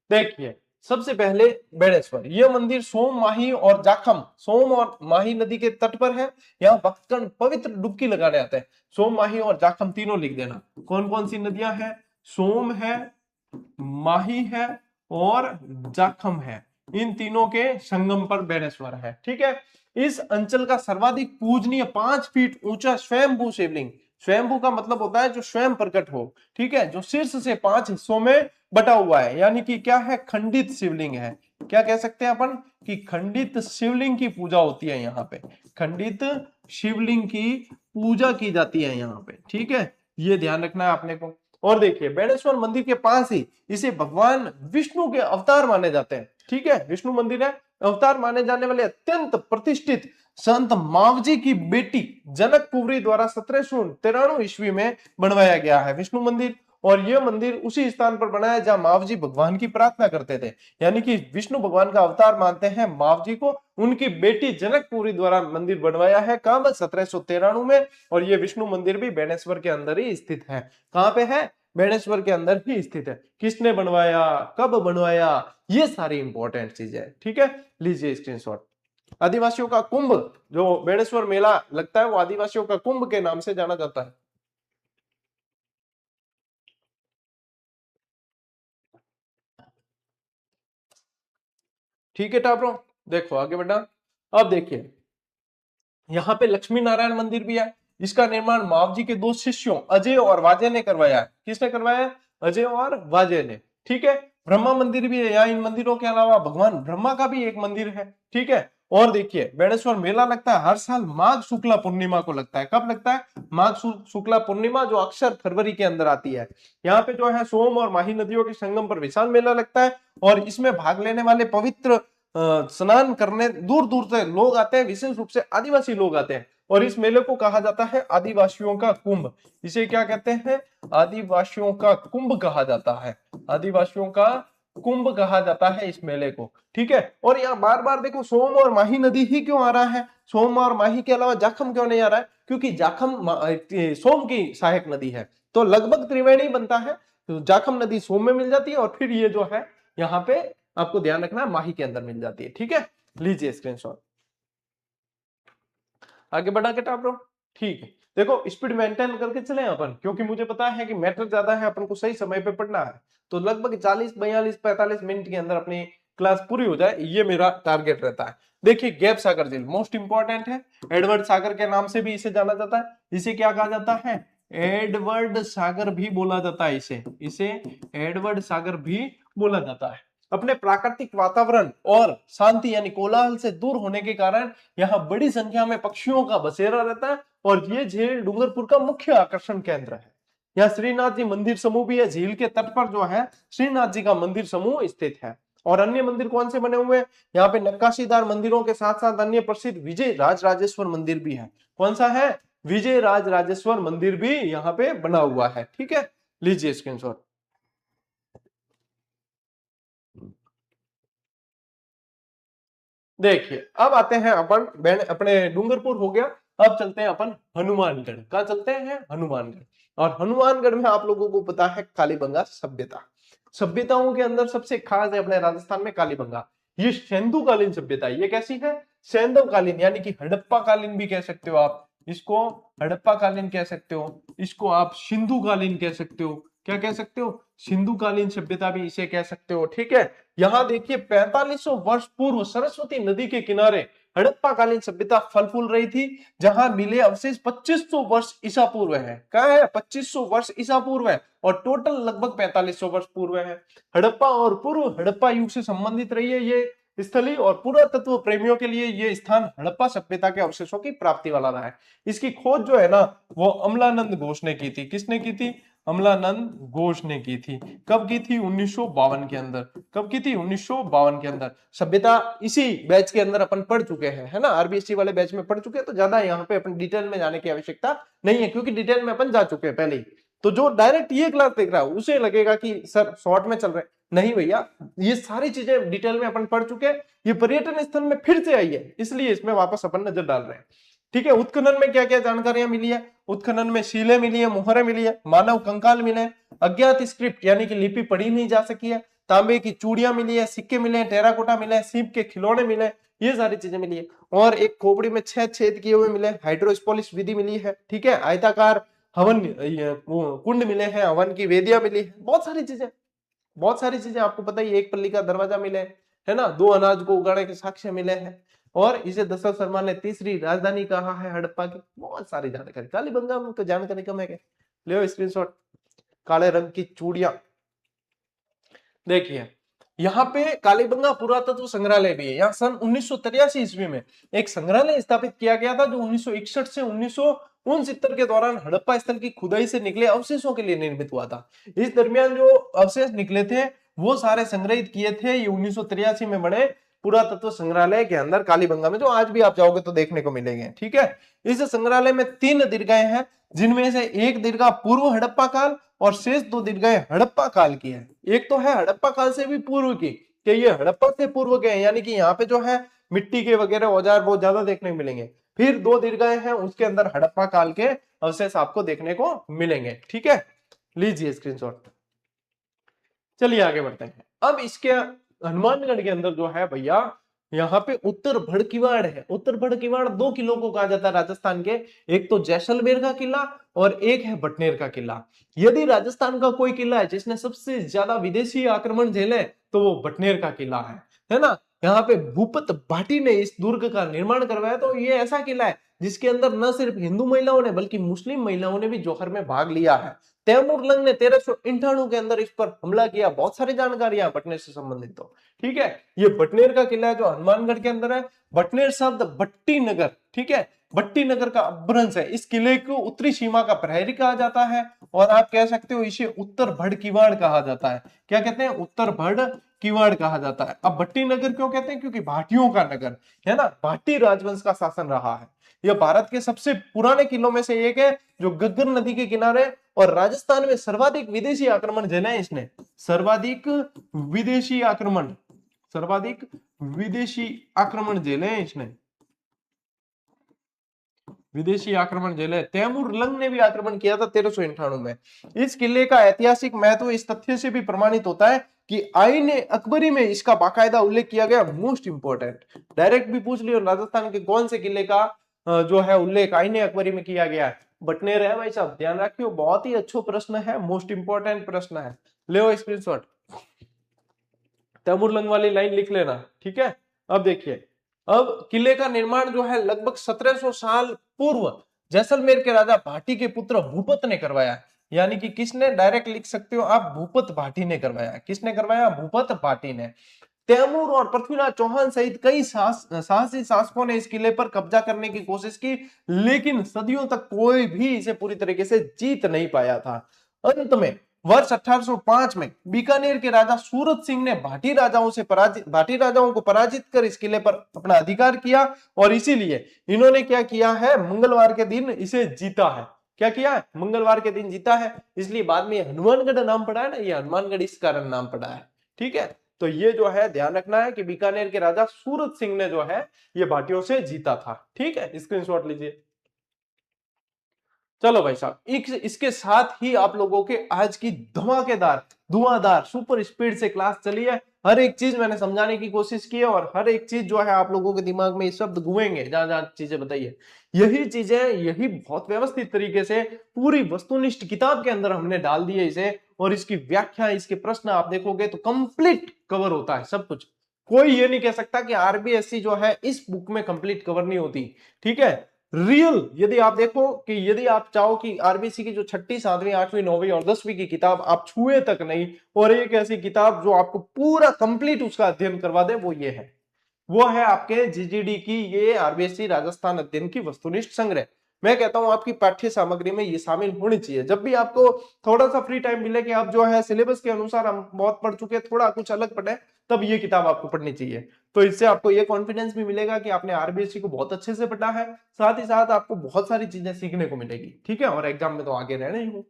देखिए, सबसे पहले बेणेश्वर, यह मंदिर सोम, माही और जाखम, सोम और माही नदी के तट पर है। यहाँ भक्तगण पवित्र डुबकी लगाने आते हैं। सोम, माही और जाखम तीनों लिख देना। कौन कौन सी नदियां हैं? सोम है, माही है और जाखम है। इन तीनों के संगम पर बेणेश्वर है। ठीक है। इस अंचल का सर्वाधिक पूजनीय 5 फीट ऊंचा स्वयंभू शिवलिंग, स्वयंभू का मतलब होता है जो स्वयं प्रकट हो, ठीक है, जो शीर्ष से 5 हिस्सों में बटा हुआ है, यानी कि क्या है? खंडित शिवलिंग है। क्या कह सकते हैं अपन कि खंडित शिवलिंग की पूजा होती है यहाँ पे, खंडित शिवलिंग की पूजा की जाती है यहाँ पे। ठीक है, ये ध्यान रखना है आपने को। और देखिए बेणेश्वर मंदिर के पास ही इसे भगवान विष्णु के अवतार माने जाते हैं। ठीक है, विष्णु मंदिर है, अवतार माने जाने वाले अत्यंत प्रतिष्ठित संत मावजी की बेटी जनकपुरी द्वारा 1793 ईस्वी में बनवाया गया है विष्णु मंदिर। और यह मंदिर उसी स्थान पर बना है जहां मावजी भगवान की प्रार्थना करते थे, यानी कि विष्णु भगवान का अवतार मानते हैं मावजी को, उनकी बेटी जनकपुरी द्वारा मंदिर बनवाया है। कब? 1793 में। और यह विष्णु मंदिर भी बेणेश्वर के अंदर ही स्थित है। कहां पे है? बेणेश्वर के अंदर ही स्थित है। किसने बनवाया, कब बनवाया, ये सारी इंपॉर्टेंट चीजें है। ठीक है, लीजिए स्क्रीनशॉट। आदिवासियों का कुंभ, जो बेणेश्वर मेला लगता है वो आदिवासियों का कुंभ के नाम से जाना जाता है। ठीक है टाब्रो, देखो आगे बढ़ा। अब देखिए यहाँ पे लक्ष्मी नारायण मंदिर भी है। इसका निर्माण मावजी के 2 शिष्यों अजय और वाजय ने करवाया है। किसने करवाया? अजय और वाजय ने। ठीक है, ब्रह्मा मंदिर भी है यहाँ। इन मंदिरों के अलावा भगवान ब्रह्मा का भी एक मंदिर है। ठीक है, और देखिए बेणेश्वर मेला लगता है हर साल माघ शुक्ला पूर्णिमा को लगता है। कब लगता है? माघ शुक्ला पूर्णिमा, जो अक्सर फरवरी के अंदर आती है। यहाँ पे जो है सोम और माही नदियों के संगम पर विशाल मेला लगता है। और इसमें भाग लेने वाले पवित्र स्नान करने दूर दूर से लोग आते हैं, विशेष रूप से आदिवासी लोग आते हैं। और इस मेले को कहा जाता है आदिवासियों का कुंभ। इसे क्या कहते हैं? आदिवासियों का कुंभ कहा जाता है। आदिवासियों का कुंभ कहा जाता है इस मेले को। ठीक है, और यहाँ बार बार देखो सोम और माही नदी ही क्यों आ रहा है? सोम और माही के अलावा जाखम क्यों नहीं आ रहा है? क्योंकि जाखम सोम की सहायक नदी है, तो लगभग त्रिवेणी बनता है। तो जाखम नदी सोम में मिल जाती है और फिर ये जो है यहाँ पे आपको ध्यान रखना है माही के अंदर मिल जाती है। ठीक है, लीजिए स्क्रीनशॉट। आगे बढ़ा के टाप लो। ठीक है, देखो स्पीड मेंटेन करके चले अपन, क्योंकि मुझे पता है कि मैटर ज्यादा है, अपन को सही समय पे पढ़ना है। तो लगभग 40 42 45 मिनट के अंदर अपनी क्लास पूरी हो जाए, ये मेरा टारगेट रहता है। देखिए गैप सागर झील मोस्ट इंपॉर्टेंट है। एडवर्ड सागर के नाम से भी इसे जाना जाता है। इसे क्या कहा जाता है? एडवर्ड सागर भी बोला जाता है। इसे एडवर्ड सागर भी बोला जाता है। अपने प्राकृतिक वातावरण और शांति यानी कोलाहल से दूर होने के कारण यहाँ बड़ी संख्या में पक्षियों का बसेरा रहता है। और ये झील डूंगरपुर का मुख्य आकर्षण केंद्र है। यहाँ श्रीनाथ जी मंदिर समूह भी है। झील के तट पर जो है श्रीनाथ जी का मंदिर समूह स्थित है। और अन्य मंदिर कौन से बने हुए हैं? यहाँ पे नक्काशीदार मंदिरों के साथ साथ अन्य प्रसिद्ध विजय राज राजेश्वर मंदिर भी है। कौन सा है? विजय राज राजेश्वर मंदिर भी यहाँ पे बना हुआ है। ठीक है, लीजिए स्क्रीनशॉट। देखिए अब आते हैं अपन अपने डूंगरपुर हो गया। अब चलते हैं अपन हनुमानगढ़। कहाँ चलते हैं? हनुमानगढ़। और हनुमानगढ़ में आप लोगों को पता है कालीबंगा सभ्यता। सभ्यताओं के अंदर सबसे खास है अपने राजस्थान में कालीबंगा। ये सिंधुकालीन सभ्यता है। ये कैसी है? सैंधवकालीन, यानी कि हड़प्पा कालीन भी कह सकते हो आप इसको। हड़प्पा कालीन कह सकते हो इसको, आप सिंधु कालीन कह सकते हो। क्या कह सकते हो? सिंधु कालीन सभ्यता भी इसे कह सकते हो। ठीक है, यहाँ देखिए 4500 वर्ष पूर्व सरस्वती नदी के किनारे हड़प्पा कालीन सभ्यता फल फूल रही थी। जहां मिले अवशेष 2500 वर्ष ईसा पूर्व है। क्या है? 2500 वर्ष ईसा पूर्व है। और टोटल लगभग 4500 वर्ष पूर्व है। हड़प्पा और पूर्व हड़प्पा युग से संबंधित रही है ये स्थली। और पुरातत्व प्रेमियों के लिए ये स्थान हड़प्पा सभ्यता के अवशेषों की प्राप्ति वाला रहा है। इसकी खोज जो है ना वो अमलानंद घोष ने की थी। किसने की थी? अमलानंद घोष ने की थी। कब की थी? 1952 के अंदर। कब की थी? 1952 के अंदर। सभ्यता इसी बैच के अंदर अपन पढ़ चुके हैं, है ना, आरबीएससी वाले बैच में पढ़ चुके हैं। तो ज्यादा यहाँ पे अपन डिटेल में जाने की आवश्यकता नहीं है, क्योंकि डिटेल में अपन जा चुके हैं पहले ही। तो जो डायरेक्ट ये क्लास देख रहा है उसे लगेगा कि सर शॉर्ट में चल रहे, नहीं भैया, ये सारी चीजें डिटेल में अपन पढ़ चुके हैं। ये पर्यटन स्थल में फिर से आई है, इसलिए इसमें वापस अपन नजर डाल रहे हैं। ठीक है, उत्खनन में क्या क्या जानकारियां मिली है? उत्खनन में शीलें मिली है, मुहरें मिली है, मानव कंकाल मिले, अज्ञात स्क्रिप्ट यानी कि लिपि पढ़ी नहीं जा सकी है, तांबे की चूड़ियां मिली है, सिक्के मिले हैं, टेराकोटा मिले हैं, सीप के खिलौने मिले हैं, ये सारी चीजें मिली है। और एक खोपड़ी में 6 छेद किए हुए मिले, हाइड्रोस्पोलिस विधि मिली है, ठीक है, आयताकार हवन कुंड मिले हैं, हवन की वेदियां मिली है, बहुत सारी चीजें, बहुत सारी चीजें आपको पता ही, एक पल्ली का दरवाजा मिले है ना, 2 अनाज को उगाने के साक्ष्य मिले हैं, और इसे दशरथ शर्मा ने तीसरी राजधानी कहा है हड़प्पा की। बहुत सारी जानकारी, कालीबंगा में जानकारी कम है क्या, ले स्क्रीनशॉट। काले रंग की चूड़ियां, देखिए यहाँ पे कालीबंगा पुरातत्व संग्रहालय भी है। यहाँ सन 1983 ईस्वी में एक संग्रहालय स्थापित किया गया था, जो 1961 से 1969 के दौरान हड़प्पा स्थल की खुदाई से निकले अवशेषों के लिए निर्मित हुआ था। इस दरमियान जो अवशेष निकले थे वो सारे संग्रहित किए थे ये 1983 में बने पुरातत्व संग्रहालय के अंदर कालीबंगा में, जो आज भी आप जाओगे तो देखने को मिलेंगे, ठीक है। इस संग्रहालय में 3 दीर्घाएं हैं, जिनमें से एक दीर्घा पूर्व हड़प्पा काल और शेष 2 दीर्घाएं हड़प्पा काल की है। एक तो है हड़प्पा काल से भी पूर्व की, कि ये हड़प्पा से पूर्व के हैं, यानी कि यहाँ पे जो है मिट्टी के वगैरह औजार बहुत ज्यादा देखने को मिलेंगे। फिर 2 दीर्घाएं हैं, उसके अंदर हड़प्पा काल के अवशेष आपको देखने को मिलेंगे, ठीक है। लीजिए स्क्रीनशॉट। चलिए आगे बढ़ते हैं। अब इसके हनुमानगढ़ के अंदर जो है भैया, यहाँ पे उत्तर भड़किवाड़ है। उत्तर भड़किवाड़ 2 किलों को कहा जाता है राजस्थान के, एक तो जैसलमेर का किला और एक है बटनेर का किला। यदि राजस्थान का कोई किला है जिसने सबसे ज्यादा विदेशी आक्रमण झेले तो वो बटनेर का किला है ना। यहाँ पे भूपत भाटी ने इस दुर्ग का निर्माण करवाया। तो ये ऐसा किला है जिसके अंदर न सिर्फ हिंदू महिलाओं ने बल्कि मुस्लिम महिलाओं ने भी जौहर में भाग लिया है। तैमूर लंग ने 1398 के अंदर इस पर हमला किया। बहुत सारी जानकारियां बटनेर से संबंधित, तो ठीक है। ये बटनेर का किला है जो हनुमानगढ़ के अंदर है। बटनेर शब्द बट्टी नगर, ठीक है, बट्टी नगर का अपभ्रंश है। इस किले को उत्तरी सीमा का प्रहरी कहा जाता है, और आप कह सकते हो इसे उत्तर भड़ किवाड़ कहा जाता है। क्या कहते हैं? उत्तर भड़ किवाड़ कहा जाता है। अब बट्टी नगर क्यों कहते हैं? क्योंकि भाटियों का नगर है ना, भाटी राजवंश का शासन रहा है। यह भारत के सबसे पुराने किलों में से एक है, जो गग्गर नदी के किनारे, और राजस्थान में सर्वाधिक विदेशी आक्रमण झेले हैं इसने। सर्वाधिक विदेशी आक्रमण, सर्वाधिक विदेशी आक्रमण झेले हैं इसने, विदेशी आक्रमण झेले। तैमूर लंग ने भी आक्रमण किया था 1398 में। इस किले का ऐतिहासिक महत्व इस तथ्य से भी प्रमाणित होता है कि आईन अकबरी में इसका बाकायदा उल्लेख किया गया। मोस्ट इंपोर्टेंट, डायरेक्ट भी पूछ लियो, राजस्थान के कौन से किले का जो है उल्लेख आईन अकबरी में किया गया है? बटनेर है भाई साहब, ध्यान रखियो, बहुत ही अच्छा प्रश्न है, मोस्ट इंपोर्टेंट प्रश्न है। ले स्क्रीनशॉट, तैमूर लंग वाली लाइन लिख लेना, ठीक है। अब देखिए, अब किले का निर्माण जो है लगभग 1700 साल पूर्व जैसलमेर के राजा भाटी के पुत्र भूपत ने करवाया। यानी कि किसने? डायरेक्ट लिख सकते हो आप, भूपत भाटी ने करवाया। किसने करवाया? भूपत भाटी ने। तैमूर और पृथ्वीराज चौहान सहित कई साहसी शासकों ने इस किले पर कब्जा करने की कोशिश की, लेकिन सदियों तक कोई भी इसे पूरी तरीके से जीत नहीं पाया था। अंत में वर्ष 1805 में बीकानेर के राजा सूरत सिंह ने भाटी राजाओं को पराजित कर इस किले पर अपना अधिकार किया, और इसीलिए इन्होंने क्या किया है? मंगलवार के दिन इसे जीता है। क्या किया है? मंगलवार के दिन जीता है, इसलिए बाद में हनुमानगढ़ नाम पड़ा है ना, ये हनुमानगढ़ इस कारण नाम पड़ा है, ठीक है। तो ये जो है ध्यान रखना है कि बीकानेर के राजा सूरत सिंह ने जो है ये भाटियों से जीता था, ठीक है। स्क्रीनशॉट लीजिए। चलो भाई साहब, इसके साथ ही आप लोगों के आज की धमाकेदार धुआंधार सुपर स्पीड से क्लास चली है। हर एक चीज मैंने समझाने की कोशिश की है, और हर एक चीज जो है आप लोगों के दिमाग में ये शब्द घूमेंगे, जहां जहां चीजें बताइए, यही चीजें, यही बहुत व्यवस्थित तरीके से पूरी वस्तुनिष्ठ किताब के अंदर हमने डाल दी है इसे। और इसकी व्याख्या, इसके प्रश्न आप देखोगे तो कंप्लीट कवर होता है सब कुछ। कोई ये नहीं कह सकता कि आरबीएससी जो है इस बुक में कंप्लीट कवर नहीं होती, ठीक है। रियल, यदि आप देखो कि यदि आप चाहो कि आरबीसी की जो 6ठी 7वीं 8वीं 9वीं और 10वीं की किताब आप छुए तक नहीं, और एक ऐसी किताब जो आपको पूरा कंप्लीट उसका अध्ययन करवा दे, वो ये है, वो है आपके जीजीडी की ये आरबीएससी राजस्थान अध्ययन की वस्तुनिष्ठ संग्रह। मैं कहता हूं आपकी पाठ्य सामग्री में ये शामिल होनी चाहिए। जब भी आपको थोड़ा सा फ्री टाइम मिले कि आप जो है सिलेबस के अनुसार हम बहुत पढ़ चुके, थोड़ा कुछ अलग पढ़े, तब ये किताब आपको पढ़नी चाहिए। तो इससे आपको ये कॉन्फिडेंस भी मिलेगा कि आपने आरबीएससी को बहुत अच्छे से पढ़ा है, साथ ही साथ आपको बहुत सारी चीजें सीखने को मिलेगी, ठीक है। और एग्जाम में तो आगे रहना ही हो।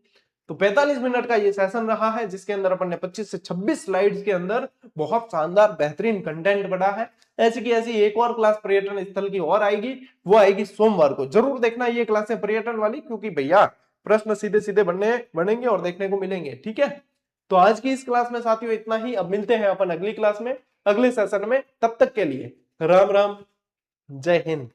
तो 45 मिनट का ये सेशन रहा है, जिसके अंदर अपन ने 25 से 26 स्लाइड्स के अंदर बहुत शानदार बेहतरीन कंटेंट पढ़ा है। ऐसी की ऐसी एक और क्लास पर्यटन स्थल की और आएगी, वो आएगी सोमवार को। जरूर देखना ये क्लासें पर्यटन वाली, क्योंकि भैया प्रश्न सीधे सीधे बनेंगे और देखने को मिलेंगे, ठीक है। तो आज की इस क्लास में साथियों इतना ही। अब मिलते हैं अपन अगली क्लास में, अगले सेशन में। तब तक के लिए राम राम, जय हिंद।